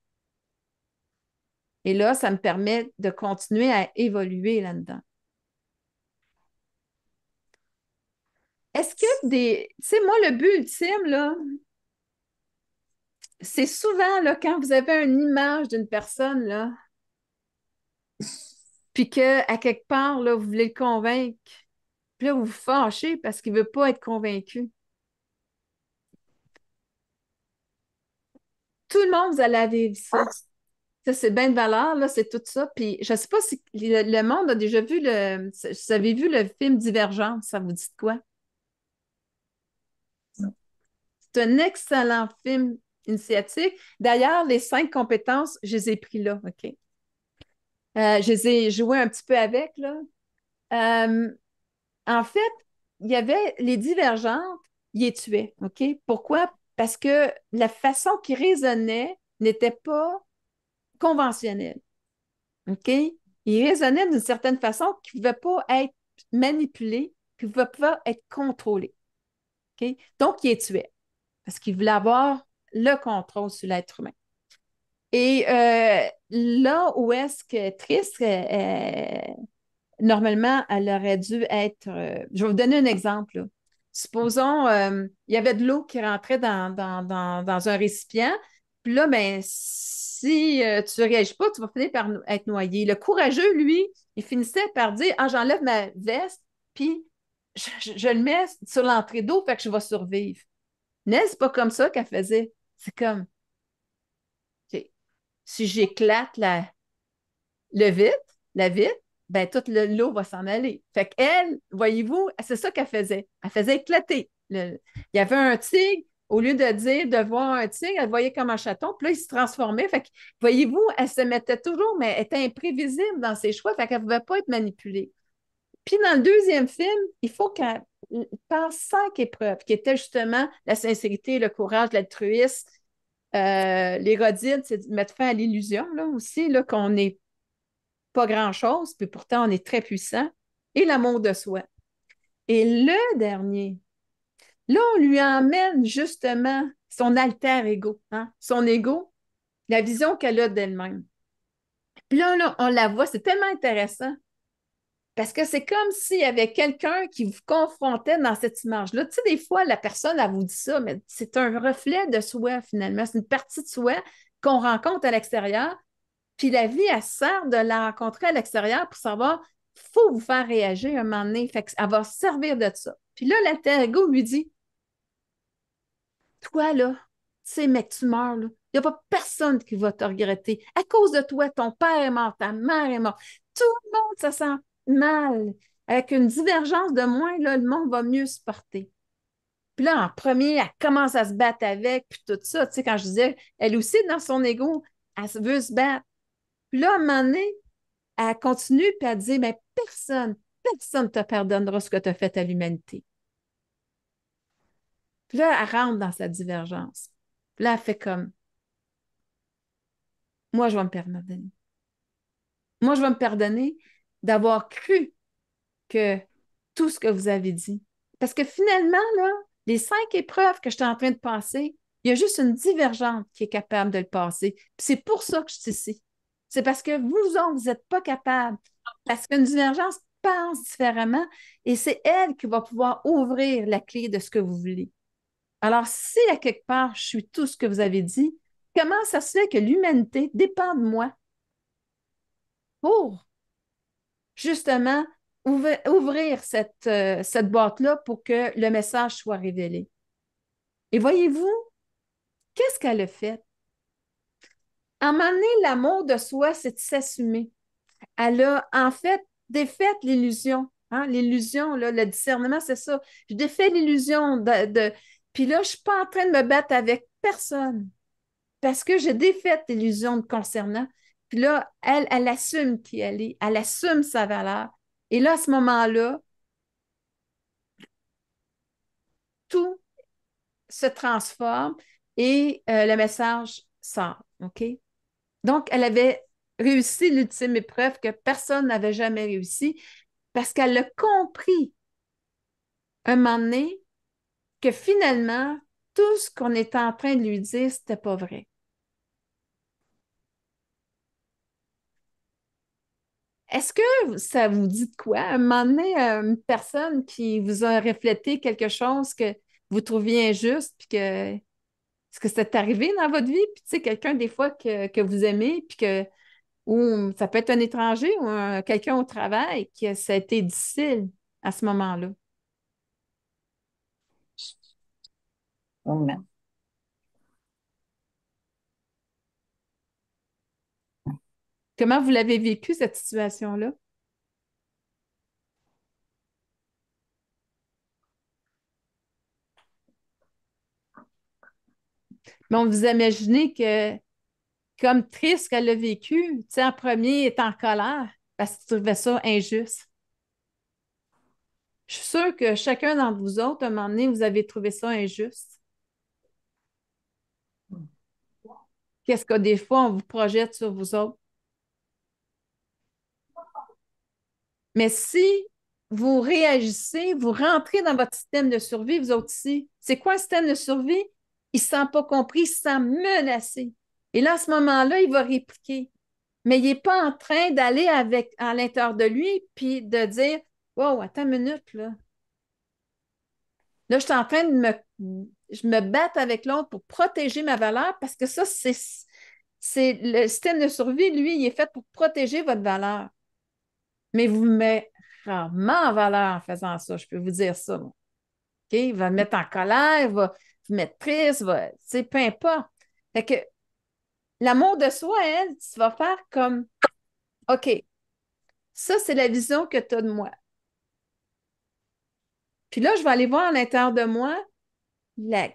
là, ça me permet de continuer à évoluer là-dedans. Est-ce que tu sais, moi, le but ultime, là, c'est souvent, là, quand vous avez une image d'une personne, là, puis qu'à quelque part, là, vous voulez le convaincre, puis là, vous vous fâchez parce qu'il ne veut pas être convaincu. Tout le monde, vous allez vivre ça. Ça, c'est bien de valeur, là, c'est tout ça. Puis je ne sais pas si le monde a déjà vu vous avez vu le film Divergence, ça vous dit de quoi? C'est un excellent film initiatique. D'ailleurs, les 5 compétences, je les ai pris là, OK? Je les ai jouées un petit peu avec, là. Euh, En fait, il y avait les divergentes, ils les tuaient, OK? Pourquoi? Parce que la façon qu'ils raisonnaient n'était pas conventionnelle, OK? Ils raisonnaient d'une certaine façon qui ne pouvait pas être manipulée, qui ne pouvait pas être contrôlée, OK? Donc, ils les tuaient parce qu'ils voulaient avoir le contrôle sur l'être humain. Et là où est-ce que Triste, normalement, elle aurait dû être. Je vais vous donner un exemple. Là. Supposons, il y avait de l'eau qui rentrait dans un récipient. Puis là, ben, si tu ne réagis pas, tu vas finir par être noyé. Le courageux, lui, il finissait par dire, ah, j'enlève ma veste, puis je le mets sur l'entrée d'eau, fait que je vais survivre. Mais c'est pas comme ça qu'elle faisait. C'est comme, OK, si j'éclate la vitre, ben toute l'eau va s'en aller. Fait qu'elle, voyez-vous, c'est ça qu'elle faisait. Elle faisait éclater. Il y avait un tigre, au lieu de dire de voir un tigre, elle voyait comme un chaton, puis là, il se transformait. Fait que, voyez-vous, elle se mettait toujours, mais elle était imprévisible dans ses choix, fait qu'elle ne pouvait pas être manipulée. Puis dans le deuxième film, il faut qu'elle passe 5 épreuves, qui étaient justement la sincérité, le courage, l'altruisme, l'érodite, c'est de mettre fin à l'illusion, là aussi, là, qu'on n'est pas grand-chose, puis pourtant on est très puissant, et l'amour de soi. Et le dernier, là, on lui emmène justement son alter ego, hein, son ego, la vision qu'elle a d'elle-même. Puis là, on la voit, c'est tellement intéressant. Parce que c'est comme s'il y avait quelqu'un qui vous confrontait dans cette image-là. Tu sais, des fois, la personne, elle vous dit ça, mais c'est un reflet de soi, finalement. C'est une partie de soi qu'on rencontre à l'extérieur. Puis la vie, elle sert de la rencontrer à l'extérieur pour savoir, il faut vous faire réagir à un moment donné. Fait qu'elle va se servir de ça. Puis là, l'alter ego lui dit, toi, là, tu sais, mec, tu meurs, là. Il n'y a pas personne qui va te regretter. À cause de toi, ton père est mort, ta mère est morte. Tout le monde se sent mal. Avec une divergence de moins, là, le monde va mieux se porter. Puis là, en premier, elle commence à se battre avec, puis tout ça. Tu sais, quand je disais, elle aussi, dans son ego, elle veut se battre. Puis là, à un moment donné, elle continue, puis elle dit, mais personne ne te pardonnera ce que tu as fait à l'humanité. Puis là, elle rentre dans sa divergence. Puis là, elle fait comme, moi, je vais me pardonner. Moi, je vais me pardonner d'avoir cru que tout ce que vous avez dit. Parce que finalement, là, les 5 épreuves que je suis en train de passer, il y a juste une divergente qui est capable de le passer. Puis c'est pour ça que je suis ici. C'est parce que vous autres, vous n'êtes pas capables. Parce qu'une divergence pense différemment et c'est elle qui va pouvoir ouvrir la clé de ce que vous voulez. Alors, si à quelque part, je suis tout ce que vous avez dit, comment ça se fait que l'humanité dépend de moi pour justement ouvrir cette boîte-là pour que le message soit révélé? Et voyez-vous, qu'est-ce qu'elle a fait? À un moment donné, l'amour de soi, c'est de s'assumer. Elle a en fait défait l'illusion. Hein? L'illusion, là, le discernement, c'est ça. Je défais l'illusion de. Puis là, je ne suis pas en train de me battre avec personne parce que j'ai défait l'illusion de concernant. Puis là, elle assume qui elle est, elle assume sa valeur. Et là, à ce moment-là, tout se transforme et le message sort. OK? Donc, elle avait réussi l'ultime épreuve que personne n'avait jamais réussi parce qu'elle a compris un moment donné que finalement, tout ce qu'on était en train de lui dire, c'était pas vrai. Est-ce que ça vous dit de quoi? Un moment donné, une personne qui vous a reflété quelque chose que vous trouviez injuste, puis que est-ce que c'est arrivé dans votre vie? Puis tu sais, quelqu'un des fois que vous aimez, puis que ou ça peut être un étranger ou quelqu'un au travail, que ça a été difficile à ce moment-là. Amen. Comment vous l'avez vécu, cette situation-là? Mais vous imaginez que, comme triste qu'elle l'a vécu, tu sais, en premier, elle est en colère parce qu'il trouvait ça injuste. Je suis sûre que chacun d'entre vous autres, à un moment donné, vous avez trouvé ça injuste. Qu'est-ce que des fois, on vous projette sur vous autres? Mais si vous réagissez, vous rentrez dans votre système de survie, vous autres aussi. C'est quoi un système de survie? Il ne se sent pas compris, il se sent menacé. Et là, à ce moment-là, il va répliquer. Mais il n'est pas en train d'aller avec à l'intérieur de lui puis de dire, wow, attends une minute, là. Là, je suis en train de je me battre avec l'autre pour protéger ma valeur parce que ça, c'est le système de survie, lui, il est fait pour protéger votre valeur. Mais vous me mettez rarement en valeur en faisant ça, je peux vous dire ça. Moi. OK? Il va me mettre en colère, il va vous mettre triste, tu sais, peu importe. Fait que l'amour de soi, elle, tu vas faire comme, OK, Ça, c'est la vision que tu as de moi. Puis là, je vais aller voir à l'intérieur de moi,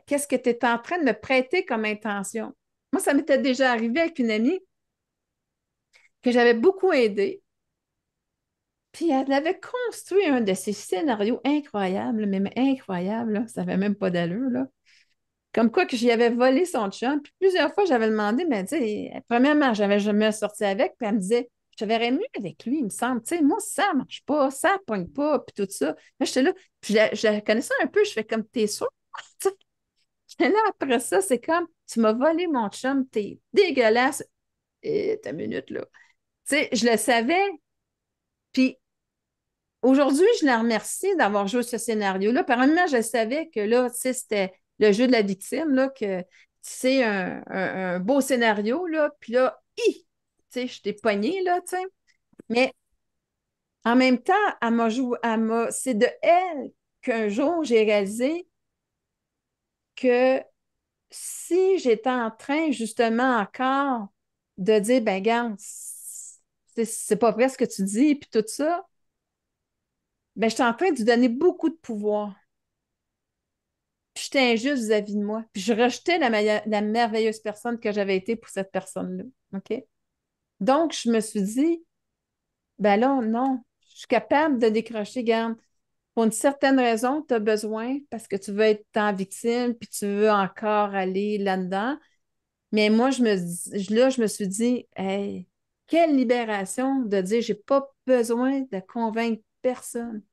qu'est-ce que tu es en train de me prêter comme intention. Moi, ça m'était déjà arrivé avec une amie que j'avais beaucoup aidée. Puis elle avait construit un de ces scénarios incroyables, mais incroyables, là, ça n'avait même pas d'allure, là. Comme quoi que j'y avais volé son chum. Puis plusieurs fois, j'avais demandé, mais tu sais, premièrement, j'avais jamais sorti avec. Puis elle me disait, je te verrais mieux avec lui, il me semble. Tu sais, moi, ça ne marche pas, ça ne pogne pas, puis tout ça. Là, j'étais là, puis je la connaissais un peu, je fais comme, t'es sûr? Tu sais, j'étais là après ça, c'est comme, tu m'as volé mon chum, t'es dégueulasse. Et ta minute, là. Tu sais, je le savais. Puis aujourd'hui, je la remercie d'avoir joué ce scénario-là. Premièrement, je savais que là, tu sais, c'était le jeu de la victime, là, que c'est un beau scénario, là. Puis là, tu sais, je t'ai pogné, là, tu sais. Mais en même temps, c'est de elle qu'un jour, j'ai réalisé que si j'étais en train, justement, encore de dire, ben, regarde, c'est pas vrai ce que tu dis, puis tout ça, ben, j'étais en train de lui donner beaucoup de pouvoir. Puis j'étais injuste vis-à-vis de moi. Puis je rejetais la merveilleuse personne que j'avais été pour cette personne-là. OK? Donc, je me suis dit, ben là, non, je suis capable de décrocher, garde. Pour une certaine raison, tu as besoin parce que tu veux être en victime, puis tu veux encore aller là-dedans. Mais moi, là, je me suis dit, hey, quelle libération de dire, j'ai pas besoin de convaincre personne.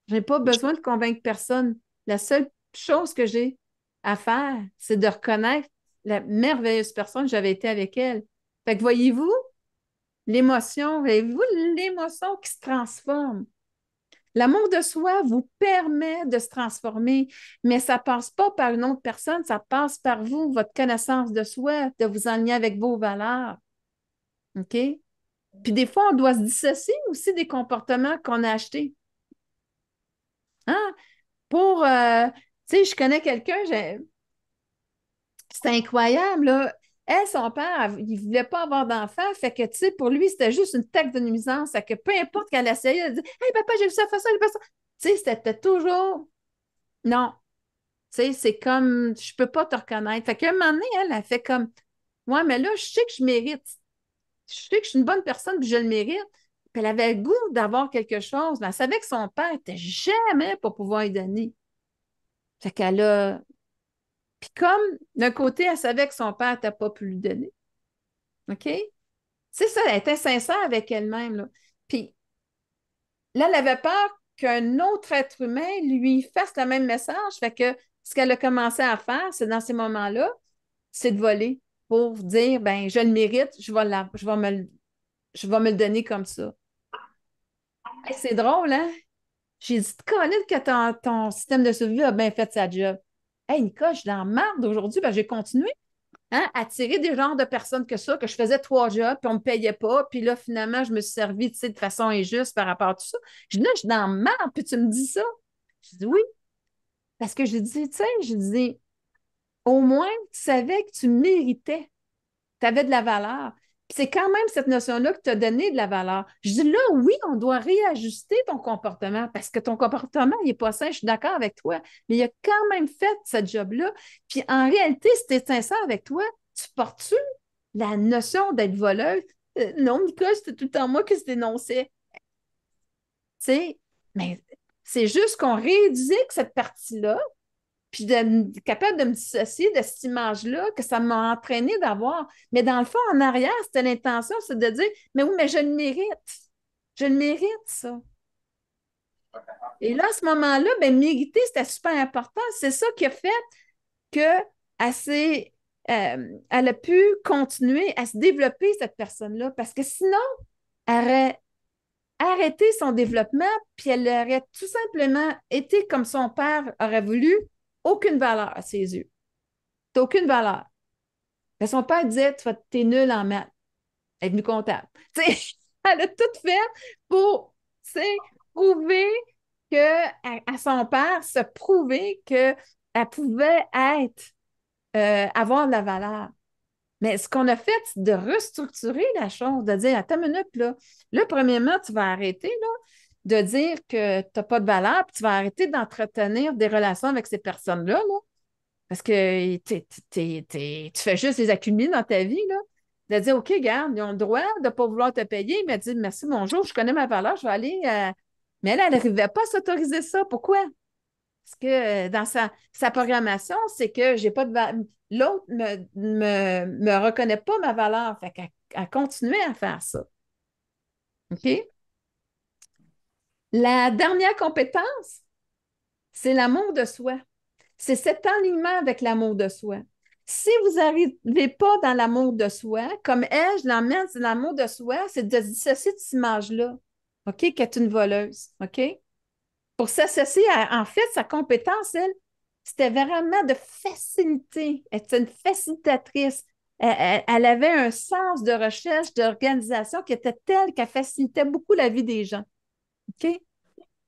J'ai pas besoin de convaincre personne. La seule chose que j'ai à faire, c'est de reconnaître la merveilleuse personne que j'avais été avec elle. Fait que voyez-vous l'émotion qui se transforme. L'amour de soi vous permet de se transformer, mais ça passe pas par une autre personne, ça passe par vous, votre connaissance de soi, de vous aligner avec vos valeurs. OK? Puis des fois, on doit se dissocier aussi des comportements qu'on a achetés. Hein? Tu sais, je connais quelqu'un, c'était incroyable, là. Elle, son père, il ne voulait pas avoir d'enfant, fait que, tu sais, pour lui, c'était juste une taxe de nuisance, fait que peu importe qu'elle essayait, elle dit Hey, papa, j'ai vu ça, fais ça, j'ai fait ça. Tu sais, c'était toujours non. Tu sais, c'est comme je peux pas te reconnaître. Fait qu'à un moment donné, elle a fait comme ouais, mais là, je sais que je mérite. Je sais que je suis une bonne personne, puis je le mérite. Puis elle avait le goût d'avoir quelque chose, mais elle savait que son père n'était jamais pour pouvoir lui donner. Fait qu'elle a Puis comme d'un côté, elle savait que son père n'était pas pu lui donner. OK? C'est ça, elle était sincère avec elle-même, là. Puis là, elle avait peur qu'un autre être humain lui fasse le même message. Fait que ce qu'elle a commencé à faire, c'est dans ces moments-là, c'est de voler pour dire, ben, je le mérite, je vais me le donner comme ça. Hey, c'est drôle, hein? J'ai dit, connaître que ton système de survie a bien fait sa job. Hey, Nicole, je suis dans la merde aujourd'hui, ben, j'ai continué. Hein, attirer des genres de personnes que ça, que je faisais 3 jobs, puis on ne me payait pas, puis là, finalement, je me suis servi, tu sais, de façon injuste par rapport à tout ça. Je dis, là, je suis dans le mal, puis tu me dis ça. Je dis oui, parce que je dis, tu sais, je dis, au moins, tu savais que tu méritais, tu avais de la valeur. Puis c'est quand même cette notion-là que tu as donné de la valeur. Je dis, là, oui, on doit réajuster ton comportement, parce que ton comportement, il n'est pas sain, je suis d'accord avec toi, mais il a quand même fait ce job-là. Puis en réalité, si tu es sincère avec toi, tu portes-tu la notion d'être voleuse? Non, Nicole, c'était tout le temps moi qui se dénonçais. Tu sais, mais c'est juste qu'on rééduque cette partie-là, puis capable de me dissocier de cette image-là que ça m'a entraîné d'avoir. Mais dans le fond, en arrière, c'était l'intention, c'est de dire, mais oui, mais je le mérite. Je le mérite, ça. Et là, à ce moment-là, ben, mériter, c'était super important. C'est ça qui a fait qu'elle elle a pu continuer à se développer, cette personne-là, parce que sinon, elle aurait arrêté son développement, puis elle aurait tout simplement été comme son père aurait voulu, aucune valeur à ses yeux. T'as aucune valeur. Mais son père disait, t'es nul en maths. Elle est venue comptable. T'sais, elle a tout fait pour prouver à son père, se prouver qu'elle pouvait avoir de la valeur. Mais ce qu'on a fait, c'est de restructurer la chose, de dire, attends une minute, là, premièrement, tu vas arrêter, là, de dire que tu n'as pas de valeur, puis tu vas arrêter d'entretenir des relations avec ces personnes-là, là, parce que tu fais juste les accumuler dans ta vie, là. De dire, OK, garde, ils ont le droit de ne pas vouloir te payer, mais de dire, merci, bonjour, je connais ma valeur, je vais aller. Mais elle n'arrivait pas à s'autoriser ça. Pourquoi? Parce que dans sa programmation, c'est que j'ai pas de l'autre me reconnaît pas ma valeur. Fait qu'elle continuait à faire ça. OK? La dernière compétence, c'est l'amour de soi. C'est cet alignement avec l'amour de soi. Si vous n'arrivez pas dans l'amour de soi, comme elle, je l'emmène, c'est l'amour de soi, c'est de se dissocier de cette image-là, OK, qu'elle est une voleuse, OK? Pour s'associer en fait, sa compétence, elle, c'était vraiment de faciliter. Elle était une facilitatrice. Elle avait un sens de recherche, d'organisation qui était tel qu'elle facilitait beaucoup la vie des gens, OK?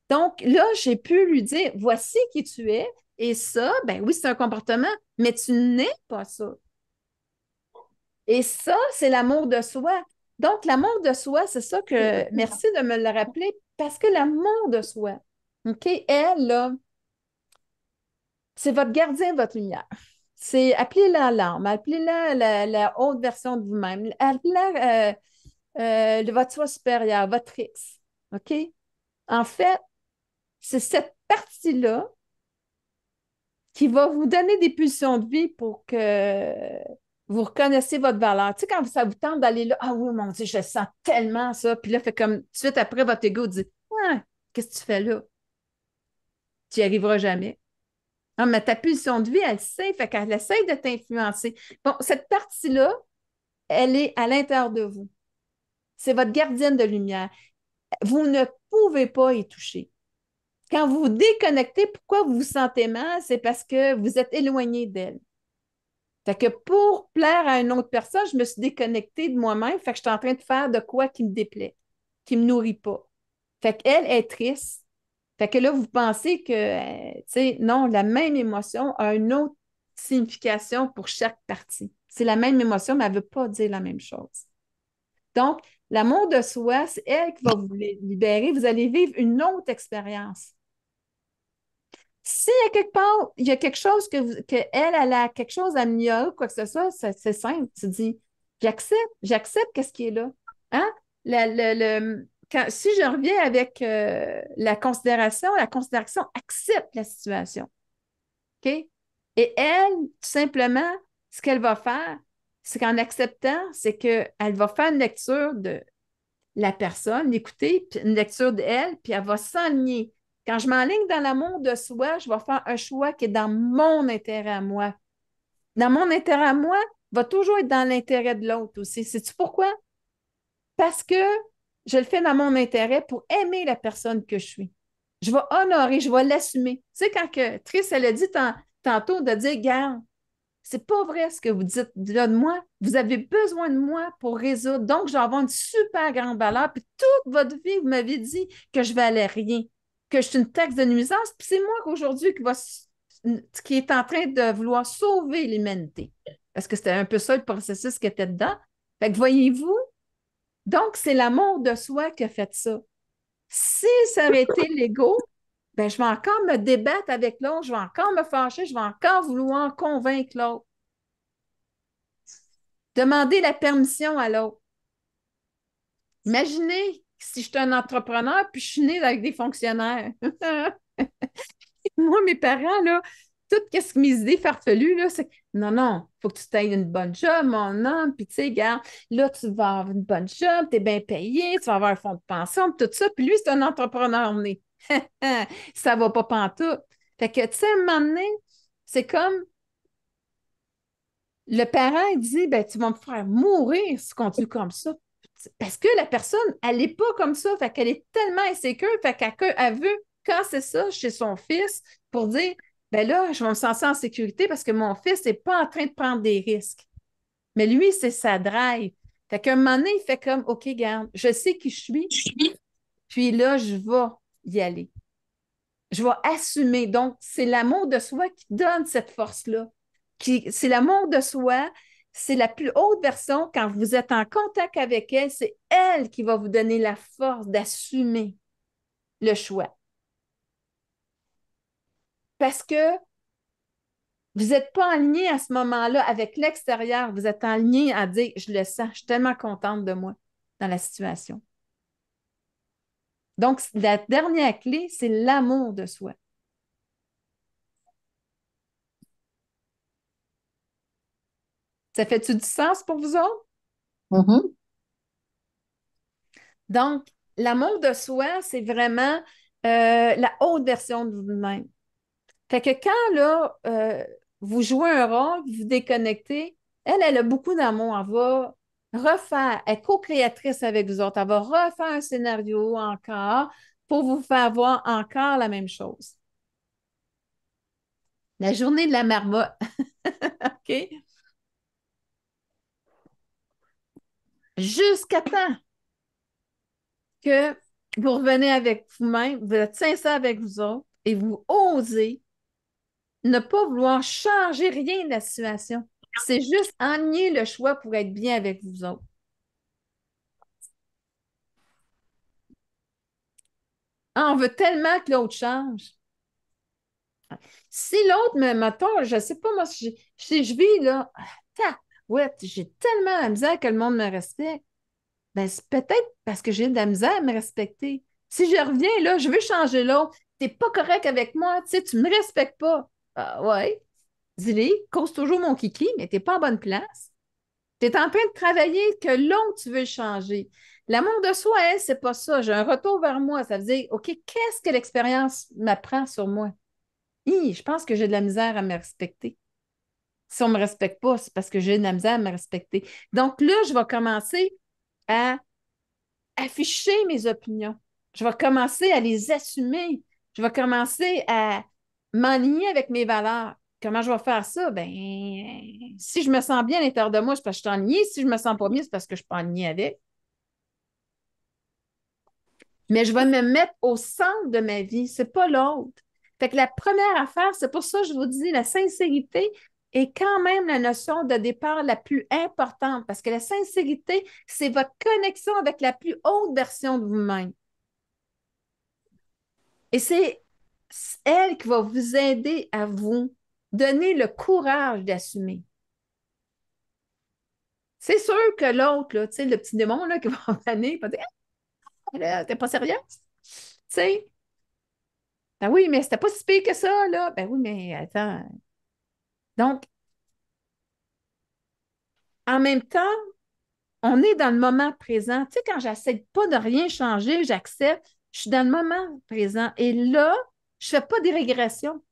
Donc là, j'ai pu lui dire, voici qui tu es, et ça, ben oui, c'est un comportement, mais tu n'es pas ça. Et ça, c'est l'amour de soi. Donc, l'amour de soi, c'est ça que, merci de me le rappeler, parce que l'amour de soi, OK, elle, là, c'est votre gardien, votre lumière. C'est, appelez-la l'âme, appelez-la la haute version de vous-même, appelez-la votre soi supérieur, votre X. OK? En fait, c'est cette partie-là qui va vous donner des pulsions de vie pour que vous reconnaissiez votre valeur. Tu sais, quand ça vous tente d'aller là, ah oui, mon Dieu, je sens tellement ça. Puis là, fait comme tout de suite après, votre ego dit, ah, qu'est-ce que tu fais là? Tu n'y arriveras jamais. Non, mais ta pulsion de vie, elle sait, fait qu'elle essaie de t'influencer. Bon, cette partie-là, elle est à l'intérieur de vous. C'est votre gardienne de lumière. Vous ne pouvez pas y toucher. Quand vous vous déconnectez, pourquoi vous vous sentez mal? C'est parce que vous êtes éloigné d'elle. Fait que pour plaire à une autre personne, je me suis déconnectée de moi-même. Fait que je suis en train de faire de quoi qui me déplaît, qui ne me nourrit pas. Fait qu'elle est triste. Fait que là, vous pensez que, tu sais, non, la même émotion a une autre signification pour chaque partie. C'est la même émotion, mais elle ne veut pas dire la même chose. Donc, l'amour de soi, c'est elle qui va vous libérer. Vous allez vivre une autre expérience. S'il y a quelque part, il y a quelque chose elle a quelque chose à améliorer ou quoi que ce soit, c'est simple. Tu dis, j'accepte qu'est-ce qui est là. Hein? Si je reviens avec la considération accepte la situation. OK? Et elle, tout simplement, ce qu'elle va faire, c'est qu'en acceptant, c'est qu'elle va faire une lecture de la personne, l'écouter, puis une lecture d'elle, puis elle va s'enligner. Quand je m'enligne dans l'amour de soi, je vais faire un choix qui est dans mon intérêt à moi. Dans mon intérêt à moi, va toujours être dans l'intérêt de l'autre aussi. Sais-tu pourquoi? Parce que je le fais dans mon intérêt pour aimer la personne que je suis. Je vais honorer, je vais l'assumer. Tu sais, quand Trish, elle a dit tantôt de dire, garde, c'est pas vrai ce que vous dites là de moi. Vous avez besoin de moi pour résoudre. Donc, je vais avoir une super grande valeur. Puis toute votre vie, vous m'avez dit que je valais rien, que je suis une taxe de nuisance. Puis c'est moi qu'aujourd'hui qui est en train de vouloir sauver l'humanité. Parce que c'était un peu ça le processus qui était dedans. Fait que voyez-vous, donc c'est l'amour de soi qui a fait ça. Si ça avait été l'ego, ben, je vais encore me débattre avec l'autre, je vais encore me fâcher, je vais encore vouloir convaincre l'autre. Demander la permission à l'autre. Imaginez si je suis un entrepreneur puis je suis née avec des fonctionnaires. Moi, mes parents, là, toutes mes idées farfelues, là, c'est non, non, il faut que tu t'ailles une bonne job, mon homme, puis tu sais, regarde, là, tu vas avoir une bonne job, tu es bien payé, tu vas avoir un fonds de pension, tout ça. Puis lui, c'est un entrepreneur né. Ça va pas pantoute. Fait que, tu sais, à un moment donné, c'est comme le parent, il dit, ben, tu vas me faire mourir si tu continues comme ça. Parce que la personne, elle n'est pas comme ça. Fait qu'elle est tellement insécure. Fait qu'elle veut casser ça chez son fils pour dire, ben là, je vais me sentir en sécurité parce que mon fils n'est pas en train de prendre des risques. Mais lui, c'est sa drive. Fait qu'à un moment donné, il fait comme, OK, garde, je sais qui je suis. Puis là, je vais y aller. Je vais assumer. Donc, c'est l'amour de soi qui donne cette force-là. C'est l'amour de soi c'est la plus haute version quand vous êtes en contact avec elle, c'est elle qui va vous donner la force d'assumer le choix. Parce que vous n'êtes pas aligné à ce moment-là avec l'extérieur, vous êtes aligné à dire, je le sens, je suis tellement contente de moi dans la situation. Donc, la dernière clé, c'est l'amour de soi. Ça fait-tu du sens pour vous autres? Mhm. Donc, l'amour de soi, c'est vraiment la haute version de vous-même. Fait que quand là, vous jouez un rôle, vous vous déconnectez, elle a beaucoup d'amour. Elle va refaire, elle est co-créatrice avec vous autres. Elle va refaire un scénario encore pour vous faire voir encore la même chose. La journée de la marmotte, OK? Jusqu'à temps que vous revenez avec vous-même, vous êtes sincère avec vous autres et vous osez ne pas vouloir changer rien de la situation. C'est juste ennier le choix pour être bien avec vous autres. Ah, on veut tellement que l'autre change. Si l'autre me, mettons, je ne sais pas, moi, si je vis là, ouais, j'ai tellement la misère que le monde me respecte. Ben, c'est peut-être parce que j'ai de la misère à me respecter. Si je reviens là, je veux changer l'autre, t'es pas correct avec moi, tu sais, tu me respectes pas. Ah ouais, dis-le, cause toujours mon kiki, mais t'es pas en bonne place. Tu es en train de travailler que l'autre, tu veux le changer. L'amour de soi, elle, c'est pas ça. J'ai un retour vers moi. Ça veut dire, OK, qu'est-ce que l'expérience m'apprend sur moi? Je pense que j'ai de la misère à me respecter. Si on ne me respecte pas, c'est parce que j'ai de la misère à me respecter. Donc là, je vais commencer à afficher mes opinions. Je vais commencer à les assumer. Je vais commencer à m'aligner avec mes valeurs. Comment je vais faire ça? Ben, si je me sens bien à l'intérieur de moi, c'est parce que je suis alignée. Si je ne me sens pas bien, c'est parce que je ne suis pas alignée avec. Mais je vais me mettre au centre de ma vie. Ce n'est pas l'autre. Fait que la première affaire, c'est pour ça que je vous dis, la sincérité est quand même la notion de départ la plus importante parce que la sincérité, c'est votre connexion avec la plus haute version de vous-même. Et c'est elle qui va vous aider à vous donner le courage d'assumer. C'est sûr que l'autre, là, tu sais, le petit démon là, qui va venir, va dire ah, t'es pas sérieuse? Tu sais, ben oui, mais c'était pas si pire que ça, là. Ben oui, mais attends. Donc, en même temps, on est dans le moment présent. Tu sais, quand j'essaie pas de rien changer, j'accepte, je suis dans le moment présent. Et là, je ne fais pas des régressions.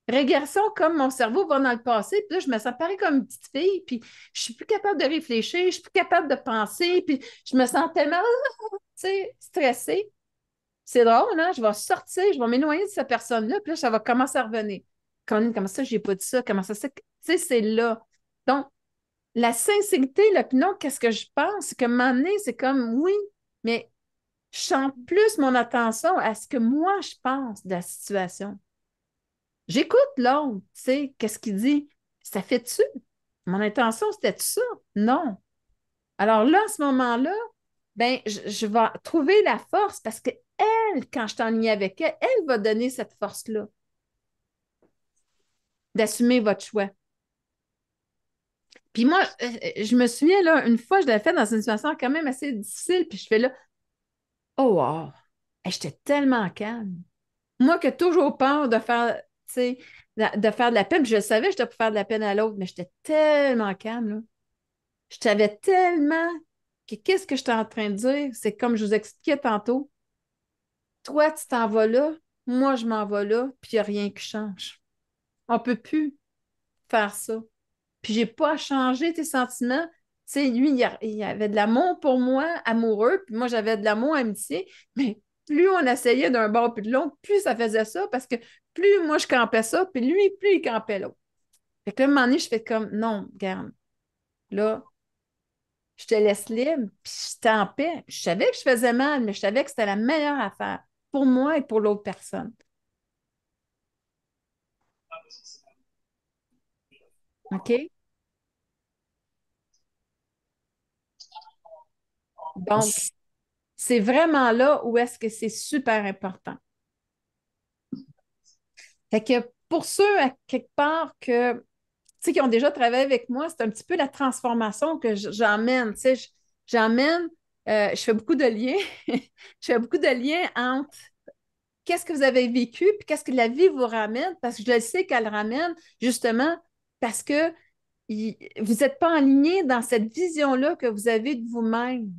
Régression comme mon cerveau va dans le passé, puis là, je me sens pareil comme une petite fille, puis je suis plus capable de réfléchir, je suis plus capable de penser, puis je me sens tellement, tu sais, stressée. C'est drôle, hein? Je vais sortir, je vais m'éloigner de cette personne-là, puis là, ça va commencer à revenir. Comment ça, j'ai pas dit ça? Comment ça, tu sais, c'est là. Donc, la sincérité, l'opinion, qu'est-ce que je pense? C'est que un moment donné, c'est comme, oui, mais je chante plus mon attention à ce que moi, je pense de la situation. J'écoute l'autre, tu sais, qu'est-ce qu'il dit? Ça fait-tu? Mon intention, c'était ça? Non. Alors là, à ce moment-là, ben, je vais trouver la force parce que elle, quand je suis en ligne avec elle, elle va donner cette force-là d'assumer votre choix. Puis moi, je me souviens, là, une fois, je l'avais fait dans une situation quand même assez difficile, puis je fais là, oh wow, hey, j'étais tellement calme. Moi qui ai toujours peur de faire, tu sais, de faire de la peine, puis je savais que j'étais pour faire de la peine à l'autre, mais j'étais tellement calme, là. Je savais tellement que qu'est-ce que j'étais en train de dire, c'est comme je vous expliquais tantôt. Toi, tu t'en vas là, moi, je m'en vais là, puis il n'y a rien qui change. On ne peut plus faire ça. Puis j'ai pas à changer tes sentiments. Tu sais, lui, il y avait de l'amour pour moi, amoureux, puis moi, j'avais de l'amour, amitié, mais plus on essayait d'un bord puis de l'autre, plus ça faisait ça, parce que plus moi, je campais ça, puis lui, plus il campait l'autre. Fait que là, à un moment donné, je fais comme, non, regarde, là, je te laisse libre, puis j'étais en paix. Je savais que je faisais mal, mais je savais que c'était la meilleure affaire pour moi et pour l'autre personne. OK? Donc, c'est vraiment là où est-ce que c'est super important. Fait que pour ceux, à quelque part, tu sais, qui ont déjà travaillé avec moi, c'est un petit peu la transformation que j'emmène. Tu sais, j'emmène, je fais beaucoup de liens. Je fais beaucoup de liens entre qu'est-ce que vous avez vécu puis qu'est-ce que la vie vous ramène, parce que je le sais qu'elle ramène justement parce que vous n'êtes pas aligné dans cette vision-là que vous avez de vous-même.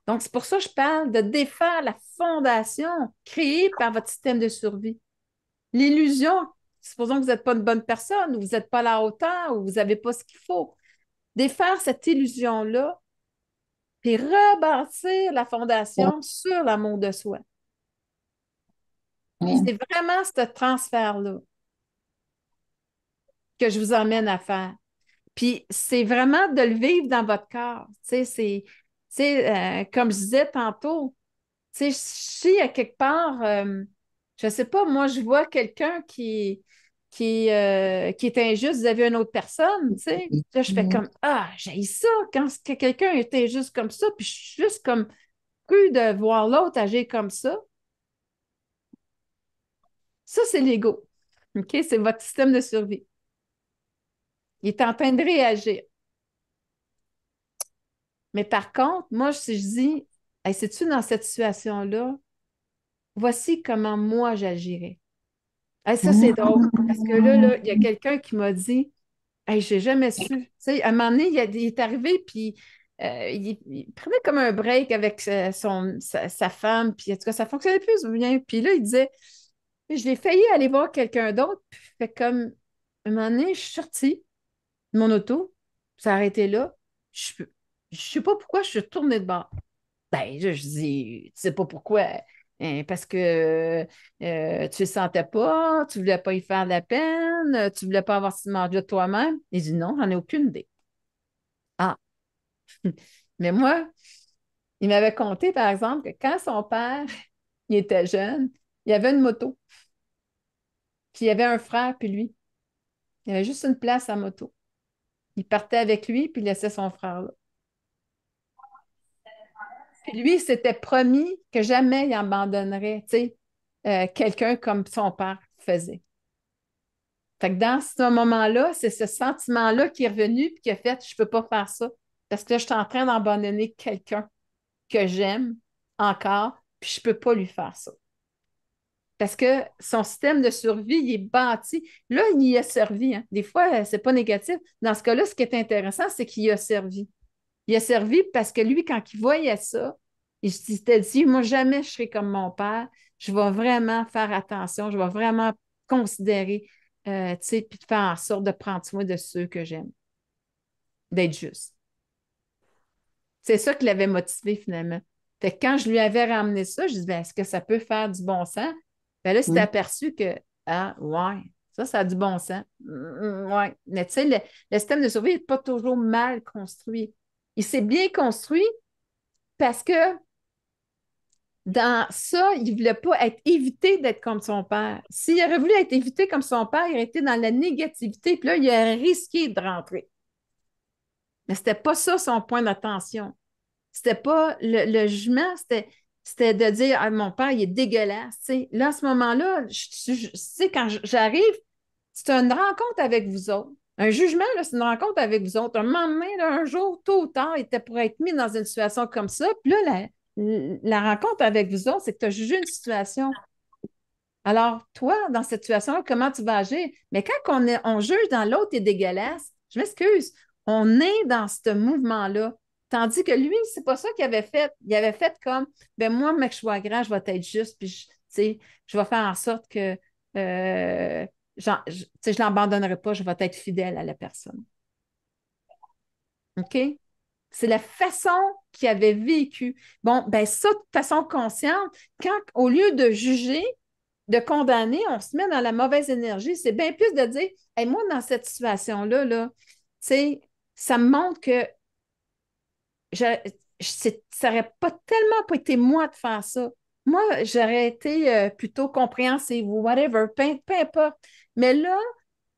Donc, c'est pour ça que je parle de défaire la fondation créée par votre système de survie. L'illusion, supposons que vous n'êtes pas une bonne personne, ou vous n'êtes pas à la hauteur, ou vous n'avez pas ce qu'il faut. Défaire cette illusion-là, puis rebâtir la fondation sur l'amour de soi. C'est vraiment ce transfert-là que je vous emmène à faire. Puis c'est vraiment de le vivre dans votre corps. Tu sais, comme je disais tantôt, tu sais, si à quelque part, je ne sais pas, moi, je vois quelqu'un qui est injuste vis-à-vis une autre personne, tu sais. Là, je fais comme, ah, j'ai ça quand quelqu'un est injuste comme ça, puis je suis juste comme cru de voir l'autre agir comme ça. Ça, c'est l'ego. OK? C'est votre système de survie. Il est en train de réagir. Mais par contre, moi, si je dis, hey, sais-tu, dans cette situation-là, voici comment moi j'agirais. Hey, ça, c'est drôle. Parce que là, il y a quelqu'un qui m'a dit, hey, j'ai jamais su. Tu sais, à un moment donné, il est arrivé, puis il prenait comme un break avec sa femme, puis en tout cas, ça fonctionnait plus bien. Puis là, il disait, je l'ai failli aller voir quelqu'un d'autre, puis fait comme, un moment donné, je suis sortie de mon auto, ça a arrêté là. Je ne sais pas pourquoi je suis retournée de bord. Ben, je dis, tu sais pas pourquoi. Hein, parce que tu le sentais pas, tu voulais pas y faire de la peine, tu voulais pas avoir ce mordue de toi-même. Il dit non, j'en ai aucune idée. Ah, mais moi, il m'avait conté, par exemple, que quand son père, il était jeune, il avait une moto, puis il y avait un frère, puis lui. Il y avait juste une place à moto. Il partait avec lui, puis il laissait son frère là. Puis lui, il s'était promis que jamais il abandonnerait, tu sais, quelqu'un comme son père faisait. Fait que dans ce moment-là, c'est ce sentiment-là qui est revenu et qui a fait, je ne peux pas faire ça parce que là, je suis en train d'abandonner quelqu'un que j'aime encore, puis je ne peux pas lui faire ça. Parce que son système de survie, il est bâti. Là, il y a servi. Hein. Des fois, ce n'est pas négatif. Dans ce cas-là, ce qui est intéressant, c'est qu'il a servi. Il a servi parce que lui, quand il voyait ça, il s'était dit, moi, jamais je serai comme mon père. Je vais vraiment faire attention. Je vais vraiment considérer, tu sais, puis de faire en sorte de prendre soin de ceux que j'aime, d'être juste. C'est ça qui l'avait motivé finalement. Fait que quand je lui avais ramené ça, je dis, ben, est-ce que ça peut faire du bon sens? Ben là, il s'est aperçu que, ah, ouais, ça a du bon sens. Ouais. Mais tu sais, le système de survie n'est pas toujours mal construit. Il s'est bien construit parce que dans ça, il ne voulait pas être évité d'être comme son père. S'il aurait voulu être évité comme son père, il aurait été dans la négativité, puis là, il aurait risqué de rentrer. Mais ce n'était pas ça son point d'attention. C'était pas le jugement, c'était de dire ah, mon père, il est dégueulasse. T'sais. Là, à ce moment-là, quand j'arrive, c'est une rencontre avec vous autres. Un jugement, là, c'est une rencontre avec vous autres. Un moment donné, là, un jour, tôt ou tard, il était pour être mis dans une situation comme ça. Puis là, la rencontre avec vous autres, c'est que tu as jugé une situation. Alors, toi, dans cette situation-là, comment tu vas agir? Mais quand on juge dans l'autre est dégueulasse, je m'excuse, on est dans ce mouvement-là. Tandis que lui, c'est pas ça qu'il avait fait. Il avait fait comme, ben moi, mec, je sois grand, je vais être juste, puis je vais faire en sorte que je ne l'abandonnerai pas, je vais être fidèle à la personne. OK? C'est la façon qu'il avait vécu. Bon, ben ça, de façon consciente, quand au lieu de juger, de condamner, on se met dans la mauvaise énergie. C'est bien plus de dire, hey, moi, dans cette situation-là, là, ça me montre que ça n'aurait pas tellement pas été moi de faire ça. Moi, j'aurais été plutôt compréhensive ou whatever, peu importe. Mais là,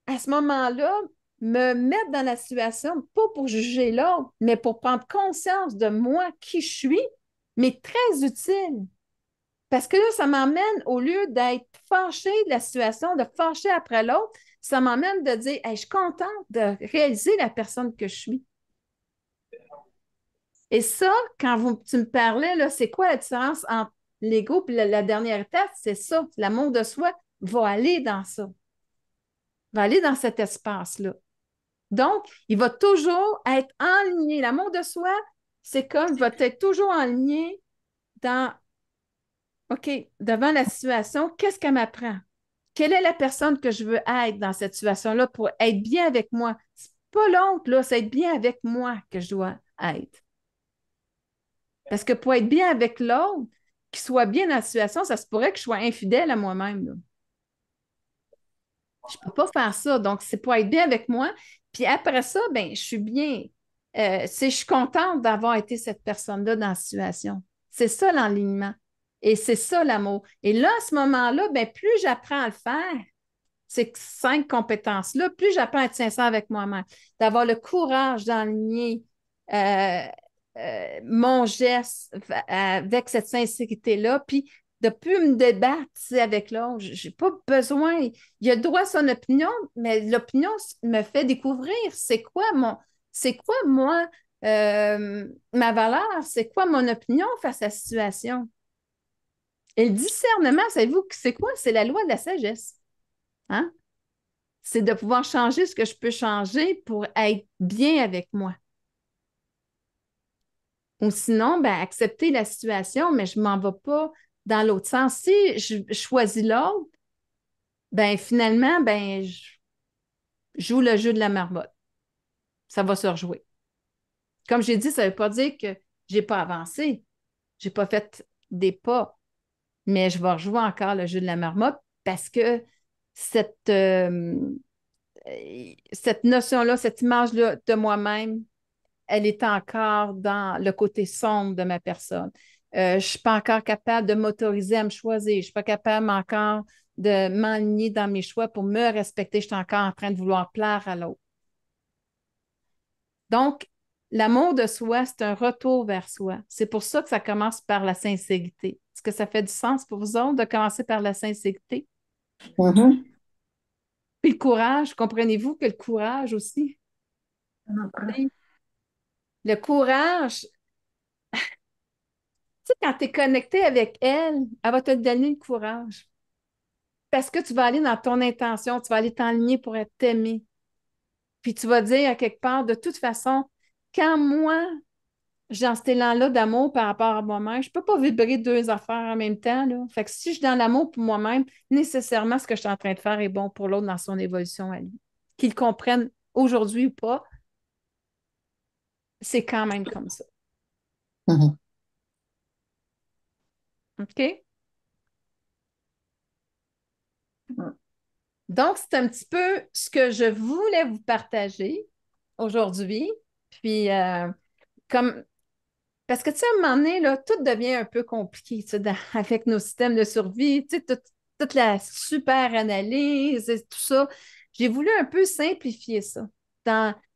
à ce moment-là, me mettre dans la situation, pas pour juger l'autre, mais pour prendre conscience de moi, qui je suis, mais très utile. Parce que là, ça m'emmène, au lieu d'être fâchée de la situation, de fâcher après l'autre, ça m'emmène de dire, hey, je suis contente de réaliser la personne que je suis. Et ça, quand tu me parlais, là, c'est quoi la différence entre l'ego et la dernière étape? C'est ça. L'amour de soi va aller dans ça, va aller dans cet espace-là. Donc, il va toujours être enligné. L'amour de soi, c'est comme, il va être toujours enligné dans, OK, devant la situation, qu'est-ce qu'elle m'apprend? Quelle est la personne que je veux être dans cette situation-là pour être bien avec moi? C'est pas l'autre, là, c'est être bien avec moi que je dois être. Parce que pour être bien avec l'autre, qu'il soit bien dans la situation, ça se pourrait que je sois infidèle à moi-même, là. Je ne peux pas faire ça. Donc, c'est pour être bien avec moi. Puis après ça, ben, je suis bien. Je suis contente d'avoir été cette personne-là dans la situation. C'est ça l'enlignement. Et c'est ça l'amour. Et là, à ce moment-là, ben, plus j'apprends à le faire, ces 5 compétences-là, plus j'apprends à être sincère avec moi-même, d'avoir le courage d'enligner euh, mon geste avec cette sincérité-là, puis de plus me débattre avec l'autre. Je n'ai pas besoin. Il a droit à son opinion, mais l'opinion me fait découvrir c'est quoi moi, ma valeur, c'est quoi mon opinion face à la situation. Et le discernement, savez-vous, c'est quoi? C'est la loi de la sagesse. Hein? C'est de pouvoir changer ce que je peux changer pour être bien avec moi. Ou sinon, ben, accepter la situation, mais je ne m'en vais pas dans l'autre sens. Si je choisis l'autre, ben finalement, ben, je joue le jeu de la marmotte. Ça va se rejouer. Comme j'ai dit, ça ne veut pas dire que je n'ai pas avancé. Je n'ai pas fait des pas, mais je vais rejouer encore le jeu de la marmotte parce que cette, euh, cette notion-là, cette image-là de moi-même, elle est encore dans le côté sombre de ma personne. Je ne suis pas encore capable de m'autoriser à me choisir. Je ne suis pas capable encore de m'aligner dans mes choix pour me respecter. Je suis encore en train de vouloir plaire à l'autre. Donc, l'amour de soi, c'est un retour vers soi. C'est pour ça que ça commence par la sincérité. Est-ce que ça fait du sens pour vous autres de commencer par la sincérité? Mhm. Puis le courage, comprenez-vous que le courage aussi, le courage, tu sais, quand tu es connecté avec elle, elle va te donner le courage. Parce que tu vas aller dans ton intention, tu vas aller t'enligner pour être aimé. Puis tu vas dire à quelque part, de toute façon, quand moi, j'ai dans cet élan-là d'amour par rapport à moi-même, je ne peux pas vibrer 2 affaires en même temps, là. Fait que si je suis dans l'amour pour moi-même, nécessairement, ce que je suis en train de faire est bon pour l'autre dans son évolution à lui. Qu'il comprenne aujourd'hui ou pas, c'est quand même comme ça. Mhm. OK? Donc, c'est un petit peu ce que je voulais vous partager aujourd'hui. Puis, comme parce que, tu sais, à un moment donné, là, tout devient un peu compliqué, tu sais, avec nos systèmes de survie, tu sais, toute la super analyse et tout ça. J'ai voulu un peu simplifier ça. Tu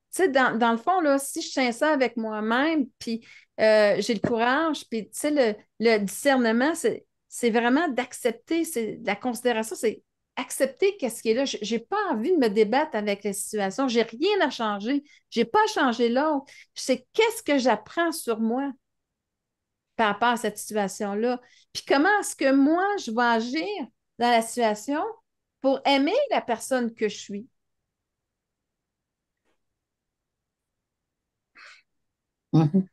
sais, dans le fond, là, si je tiens ça avec moi-même, puis j'ai le courage, puis, tu sais, le discernement, c'est vraiment d'accepter, c'est de la considération, c'est accepter qu'est-ce qui est là. Je n'ai pas envie de me débattre avec la situation. J'ai rien à changer. Je n'ai pas à changer l'autre. C'est qu'est-ce que j'apprends sur moi par rapport à cette situation-là. Puis comment est-ce que moi, je vais agir dans la situation pour aimer la personne que je suis? Mhm.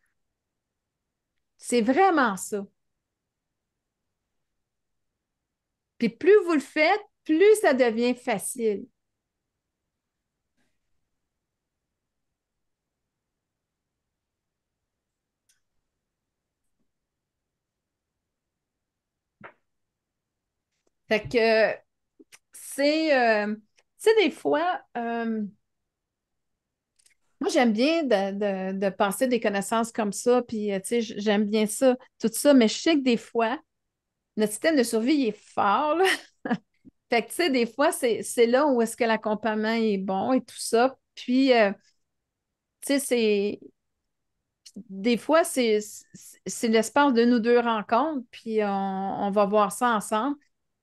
C'est vraiment ça. Puis plus vous le faites, plus ça devient facile. Fait que tu sais, des fois, moi, j'aime bien de passer des connaissances comme ça, puis, tu sais, j'aime bien ça, tout ça, mais je sais que des fois, notre système de survie il est fort, là. Fait que, tu sais, des fois, c'est là où est-ce que l'accompagnement est bon et tout ça. Puis, tu sais, des fois, c'est l'espace de nous deux rencontres, puis on va voir ça ensemble.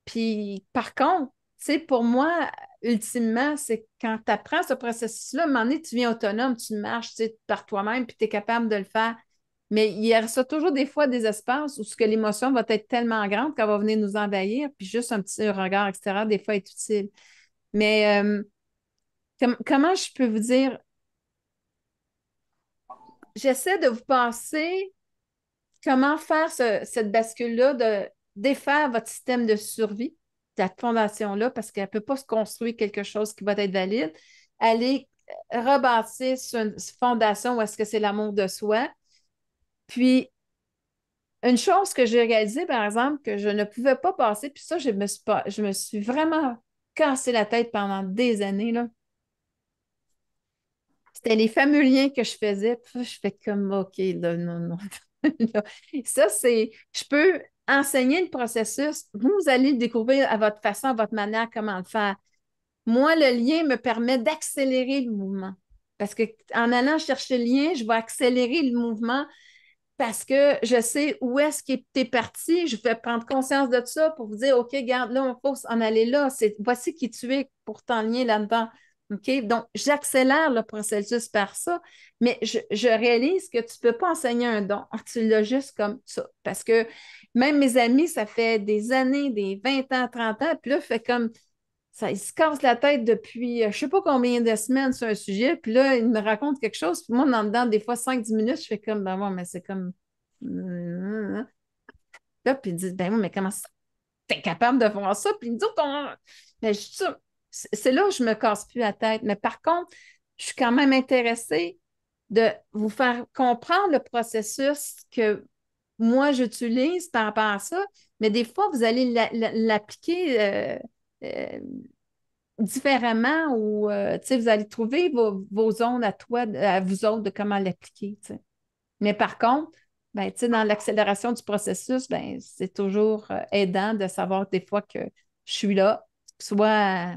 Puis par contre, tu sais, pour moi, ultimement, c'est quand tu apprends ce processus-là, à un moment donné, tu viens autonome, tu marches, tu sais, par toi-même, puis tu es capable de le faire. Mais il y a ça toujours des fois des espaces où ce que l'émotion va être tellement grande qu'elle va venir nous envahir, puis juste un petit regard extérieur, des fois, est utile. Mais comment je peux vous dire, j'essaie de vous passer comment faire cette bascule-là, de défaire votre système de survie, cette fondation-là, parce qu'elle ne peut pas se construire quelque chose qui va être valide. Aller rebâtir sur une fondation où est-ce que c'est l'amour de soi. Puis, une chose que j'ai réalisée, par exemple, que je ne pouvais pas passer, puis ça, je me suis vraiment cassé la tête pendant des années, là. C'était les fameux liens que je faisais. Puis là, je fais comme, OK, là, non, non. Là, ça, c'est, je peux enseigner le processus. Vous allez le découvrir à votre façon, à votre manière, comment le faire. Moi, le lien me permet d'accélérer le mouvement. Parce que en allant chercher le lien, je vais accélérer le mouvement parce que je sais où est-ce qu'il est parti. Je vais prendre conscience de ça pour vous dire, OK, regarde, là, on faut en aller là. Voici qui tu es pour t'enligner là-dedans. OK? Donc, j'accélère le processus par ça, mais je réalise que tu ne peux pas enseigner un don. Tu l'as juste comme ça. Parce que même mes amis, ça fait des années, des 20 ans, 30 ans, puis là, fait comme ça, il se casse la tête depuis je ne sais pas combien de semaines sur un sujet, puis là, il me raconte quelque chose, puis moi, en dedans, des fois, 5-10 minutes, je fais comme, ben ouais, mais c'est comme. Là, puis ils disent, ben oui, mais comment ça? T'es capable de voir ça? Puis ils me disent, mais c'est là où je me casse plus la tête. Mais par contre, je suis quand même intéressée de vous faire comprendre le processus que moi, j'utilise par rapport à ça. Mais des fois, vous allez l'appliquer euh, différemment ou vous allez trouver vos zones à toi, à vous autres, de comment l'appliquer. T'sais. Mais par contre, ben, dans l'accélération du processus, ben, c'est toujours aidant de savoir des fois que je suis là, soit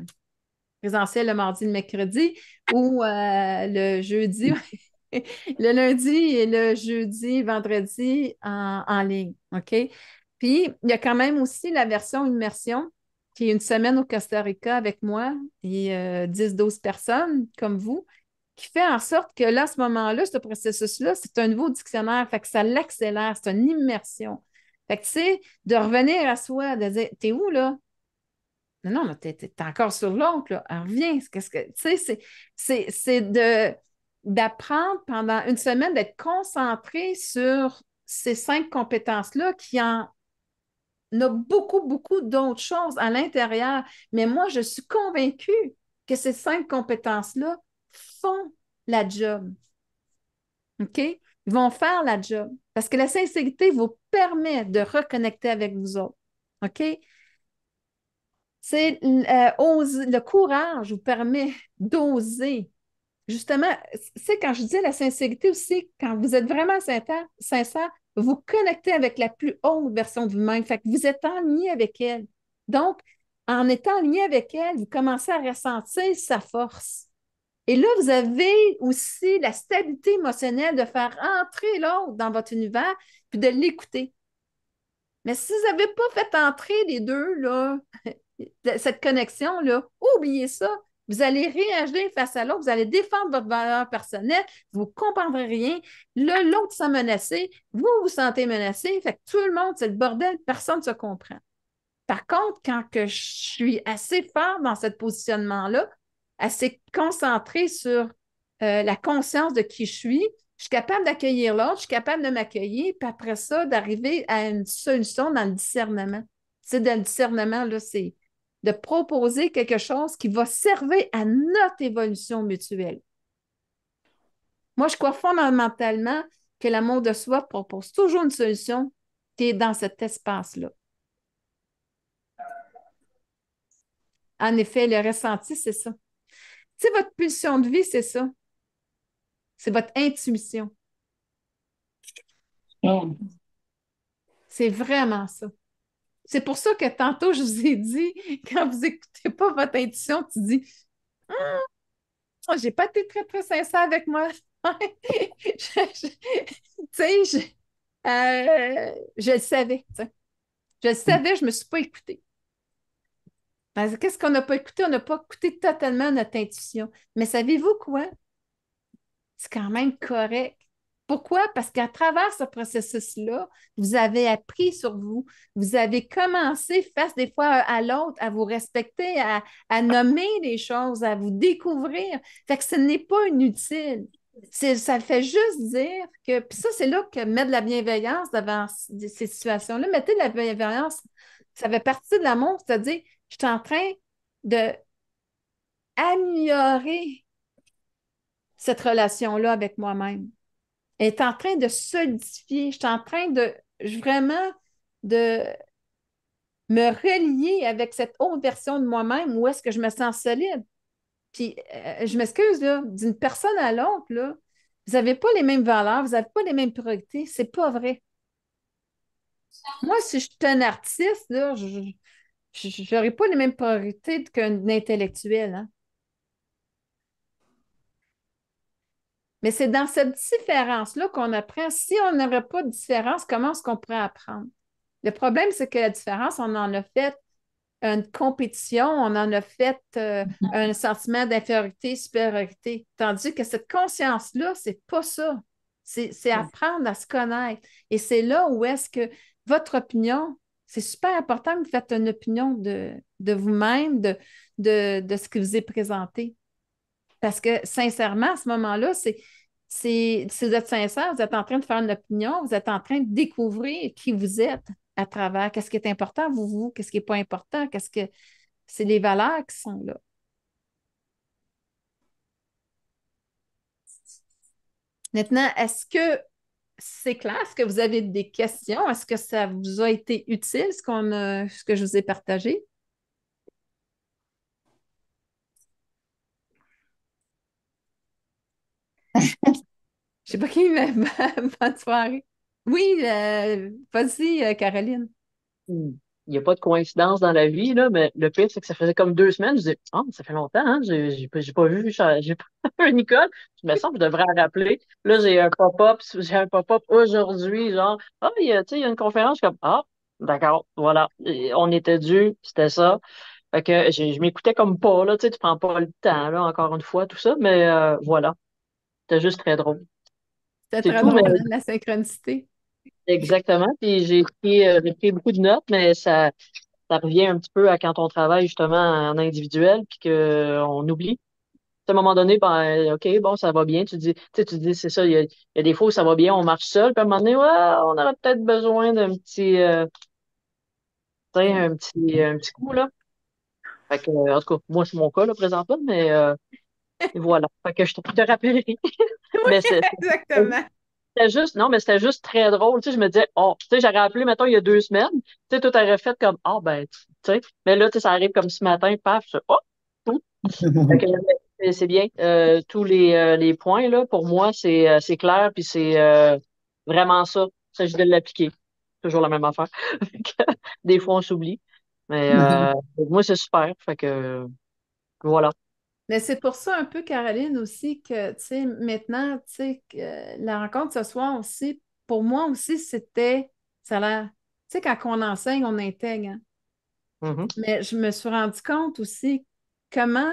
présentiel le mardi, le mercredi ou le jeudi, le lundi et le jeudi, vendredi en ligne. OK? Puis, il y a quand même aussi la version immersion, qui est une semaine au Costa Rica avec moi et 10-12 personnes comme vous, qui fait en sorte que là, à ce moment-là, ce processus-là, c'est un nouveau dictionnaire, fait que ça l'accélère, c'est une immersion. Fait que, tu sais, de revenir à soi, de dire, t'es où là? Non, non, mais t'es encore sur l'autre, là. Alors, reviens. Qu'est-ce que, tu sais, c'est d'apprendre pendant une semaine d'être concentré sur ces 5 compétences-là qui en a beaucoup, beaucoup d'autres choses à l'intérieur. Mais moi, je suis convaincue que ces 5 compétences-là font la job. OK? Ils vont faire la job. Parce que la sincérité vous permet de reconnecter avec vous autres. OK? Le courage vous permet d'oser. Justement, c'est quand je dis la sincérité aussi, quand vous êtes vraiment sincère, vous connectez avec la plus haute version de vous-même. Fait que vous êtes en lien avec elle. Donc, en étant en lien avec elle, vous commencez à ressentir sa force. Et là, vous avez aussi la stabilité émotionnelle de faire entrer l'autre dans votre univers puis de l'écouter. Mais si vous n'avez pas fait entrer les deux, là, cette connexion-là, oubliez ça. Vous allez réagir face à l'autre, vous allez défendre votre valeur personnelle, vous ne comprendrez rien. Là, l'autre sent menacé, vous vous sentez menacé, fait que tout le monde, c'est le bordel, personne ne se comprend. Par contre, quand que je suis assez fort dans ce positionnement-là, assez concentré sur la conscience de qui je suis capable d'accueillir l'autre, je suis capable de m'accueillir, puis après ça, d'arriver à une solution dans le discernement. C'est dans le discernement, là, c'est de proposer quelque chose qui va servir à notre évolution mutuelle. Moi, je crois fondamentalement que l'amour de soi propose toujours une solution qui est dans cet espace-là. En effet, le ressenti, c'est ça. Tu sais, votre pulsion de vie, c'est ça. C'est votre intuition. Mm. C'est vraiment ça. C'est pour ça que tantôt, je vous ai dit, quand vous n'écoutez pas votre intuition, tu dis, j'ai pas été très, très sincère avec moi. Tu sais, je le savais, tu sais. Je le savais, je ne me suis pas écoutée. Qu'est-ce qu'on n'a pas écouté? On n'a pas écouté totalement notre intuition. Mais savez-vous quoi? C'est quand même correct. Pourquoi? Parce qu'à travers ce processus-là, vous avez appris sur vous. Vous avez commencé face des fois à l'autre, à vous respecter, à nommer les choses, à vous découvrir. Fait que ce n'est pas inutile. Ça fait juste dire que, puis ça, c'est là que mettre de la bienveillance devant ces situations-là. Mettez de la bienveillance, ça fait partie de l'amour, c'est-à-dire, je suis en train de améliorer cette relation-là avec moi-même. Elle est en train de solidifier. Je suis en train de vraiment de me relier avec cette autre version de moi-même où est-ce que je me sens solide. Puis, je m'excuse, là, d'une personne à l'autre, là, vous n'avez pas les mêmes valeurs, vous n'avez pas les mêmes priorités. C'est pas vrai. Moi, si je suis un artiste, là, je n'aurais pas les mêmes priorités qu'un intellectuel, hein. Mais c'est dans cette différence-là qu'on apprend. Si on n'aurait pas de différence, comment est-ce qu'on pourrait apprendre? Le problème, c'est que la différence, on en a fait une compétition, on en a fait un sentiment d'infériorité, supériorité. Tandis que cette conscience-là, c'est pas ça. C'est apprendre à se connaître. Et c'est là où est-ce que votre opinion, c'est super important que vous faites une opinion de vous-même, de ce qui vous est présenté. Parce que sincèrement, à ce moment-là, si vous êtes sincère, vous êtes en train de faire une opinion, vous êtes en train de découvrir qui vous êtes à travers qu'est-ce qui est important pour vous, qu'est-ce qui n'est pas important, qu'est-ce que c'est les valeurs qui sont là. Maintenant, est-ce que c'est clair? Est-ce que vous avez des questions? Est-ce que ça vous a été utile, ce que je vous ai partagé? Je ne sais pas qui, mais bonne soirée. Oui, vas-y, Caroline. Hmm. Il n'y a pas de coïncidence dans la vie, là, mais le pire, c'est que ça faisait comme 2 semaines. Je disais, ah, ça fait longtemps, hein, j'ai pas vu, j'ai pas vu Nicole. Je me sens que je devrais la rappeler. Là, j'ai un pop-up aujourd'hui, genre, ah, tu sais, il y a une conférence, comme, ah, d'accord, voilà. Et on était dû, c'était ça. Fait que je m'écoutais comme pas, là, tu sais, tu prends pas le temps, là, encore une fois, tout ça, mais voilà. C'était juste très drôle. C'était C'est très tout, mais drôle, hein, la synchronicité. exactement. Puis j'ai pris beaucoup de notes, mais ça revient un petit peu à quand on travaille justement en individuel, puis qu'on oublie. À un moment donné, ben, OK, bon, ça va bien. Tu dis, c'est ça, il y a des fois où ça va bien, on marche seul, puis à un moment donné, ouais, on aurait peut-être besoin d'un petit, tu sais, un petit coup, là. Fait que, en tout cas, moi, c'est mon cas, là, présentement, mais voilà. Fait que je te rappellerai. Oui, Mais exactement. c'était juste, non, mais c'était juste très drôle. Tu sais, je me disais, oh, tu sais, j'aurais appelé, mettons, il y a 2 semaines. Tu sais, tout aurait fait comme, ah, ben, tu sais. Mais là, tu sais, ça arrive comme ce matin, paf, oh, tout. Fait que, c'est bien. Tous les points, là, pour moi, c'est clair, puis c'est vraiment ça. Il s'agit de l'appliquer. Toujours la même affaire. Fait que, des fois, on s'oublie. Mais moi, c'est super. Fait que, voilà. Mais c'est pour ça un peu, Caroline, aussi, que, tu sais, maintenant, tu sais, que la rencontre ce soir aussi, pour moi aussi, ça a l'air, tu sais, quand on enseigne, on intègre, hein. Mhm. Mais je me suis rendu compte aussi comment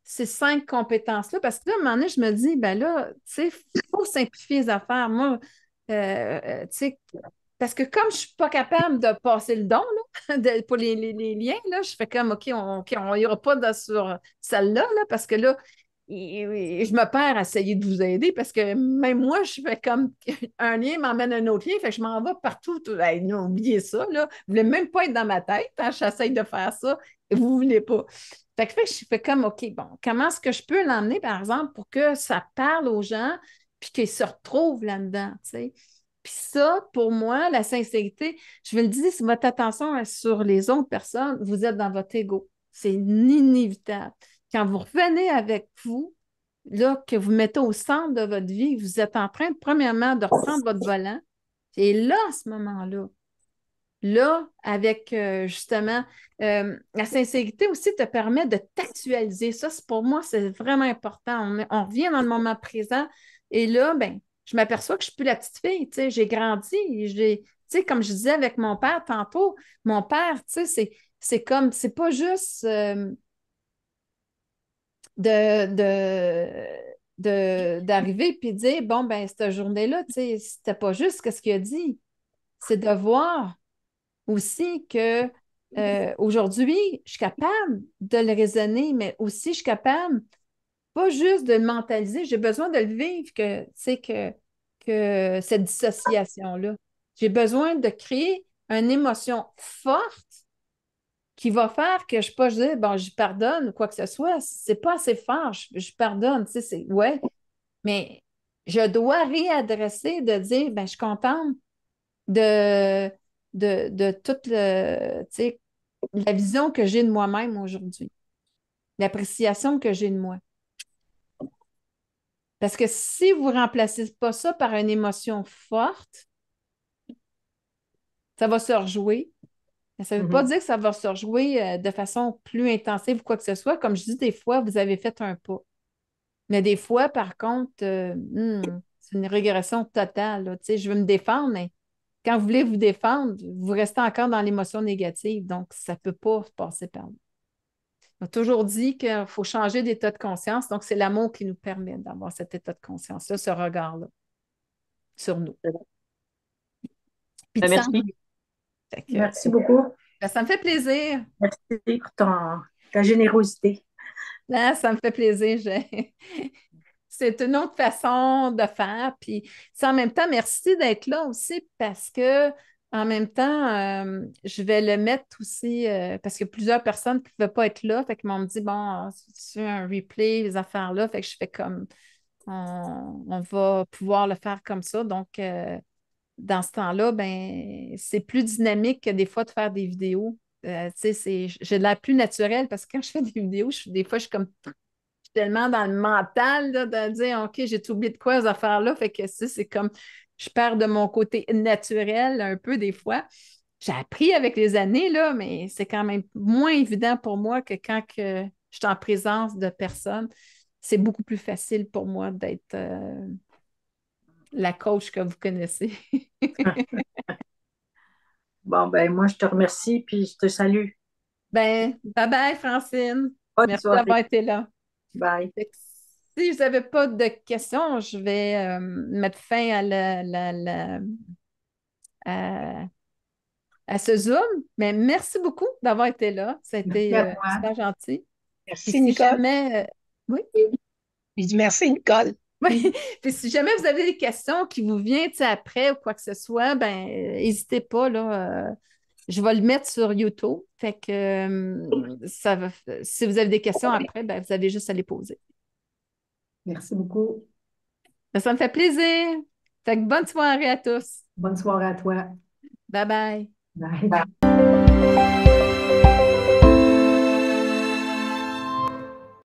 ces 5 compétences-là, parce que là, à un moment donné, je me dis, ben là, tu sais, il faut simplifier les affaires. Moi, tu sais, parce que comme je ne suis pas capable de passer le don là, pour les liens, là, je fais comme, OK, on n'ira pas sur celle-là, là, parce que là, je me perds à essayer de vous aider parce que même moi, je fais comme un lien m'emmène un autre lien, fait que je m'en vais partout. Hey, non, oubliez ça, là. Vous ne voulez même pas être dans ma tête, hein, j'essaie de faire ça et vous ne voulez pas. Fait que je fais comme, OK, bon, comment est-ce que je peux l'emmener, par exemple, pour que ça parle aux gens puis qu'ils se retrouvent là-dedans, tu sais? Puis ça, pour moi, la sincérité, je veux le dire, si votre attention est sur les autres personnes, vous êtes dans votre ego. C'est inévitable. Quand vous revenez avec vous, là, que vous mettez au centre de votre vie, vous êtes en train, premièrement, de reprendre votre volant. Et là, à ce moment-là, Là, avec justement, la sincérité aussi te permet de t'actualiser. Ça, pour moi, c'est vraiment important. On revient dans le moment présent et là, ben, je m'aperçois que je ne suis plus la petite fille. Tu sais, j'ai grandi. Tu sais, comme je disais avec mon père tantôt, mon père, tu sais, c'est comme, c'est pas juste d'arriver puis dire, bon, ben, cette journée-là, tu sais, c'était pas juste ce qu'il a dit. C'est de voir aussi que aujourd'hui, je suis capable de le raisonner, mais aussi je suis capable, pas juste de le mentaliser, j'ai besoin de le vivre, que, tu sais, que cette dissociation-là. J'ai besoin de créer une émotion forte qui va faire que je ne peux pas dire, bon, je pardonne ou quoi que ce soit. C'est pas assez fort, je pardonne, tu sais, ouais, mais je dois réadresser, de dire, ben, je suis contente de, de toute tu sais, la vision que j'ai de moi-même aujourd'hui, l'appréciation que j'ai de moi. Parce que si vous ne remplacez pas ça par une émotion forte, ça va se rejouer. Ça ne veut pas dire que ça va se rejouer de façon plus intensive ou quoi que ce soit. Comme je dis, des fois, vous avez fait un pas. Mais des fois, par contre, c'est une régression totale, là. Tu sais, je veux me défendre, mais quand vous voulez vous défendre, vous restez encore dans l'émotion négative. Donc, ça ne peut pas se passer par là. On a toujours dit qu'il faut changer d'état de conscience. Donc, c'est l'amour qui nous permet d'avoir cet état de conscience-là, ce regard-là sur nous. Puis de Merci. s'enlever. Fait que, Merci beaucoup. ben, ça me fait plaisir. Merci pour ta générosité. Hein, ça me fait plaisir. C'est une autre façon de faire. Puis, c'est en même temps, merci d'être là aussi parce que, en même temps, je vais le mettre aussi parce qu'il y a plusieurs personnes qui ne pouvaient pas être là. Fait qu'ils m'ont dit, bon, c'est un replay, les affaires-là. Fait que je fais comme, on va pouvoir le faire comme ça. Donc, dans ce temps-là, ben, c'est plus dynamique que des fois de faire des vidéos. Tu sais, j'ai de l'air plus naturel parce que quand je fais des vidéos, des fois, je suis comme tellement dans le mental là, de dire OK, j'ai oublié de quoi ces affaires-là. Fait que ça, c'est comme je perds de mon côté naturel un peu des fois. J'ai appris avec les années, là, mais c'est quand même moins évident pour moi que quand que je suis en présence de personnes. C'est beaucoup plus facile pour moi d'être la coach que vous connaissez. Bon, ben moi, je te remercie puis je te salue. Ben, bye bye, Francine. Bonne Merci d'avoir soirée. été là. Bye. Fait que si vous n'avez pas de questions, je vais mettre fin à, à ce Zoom. Mais merci beaucoup d'avoir été là. Ça a Merci été à toi. super gentil. Puis Merci, si Nicole. jamais, oui, Je dis merci, Nicole. oui. Puis si jamais vous avez des questions qui vous viennent tu sais, après ou quoi que ce soit, ben n'hésitez pas là. Je vais le mettre sur YouTube. Fait que si vous avez des questions après, ben, vous avez juste à les poser. Merci beaucoup. Ben, ça me fait plaisir. Fait que bonne soirée à tous. Bonne soirée à toi. Bye bye. Bye.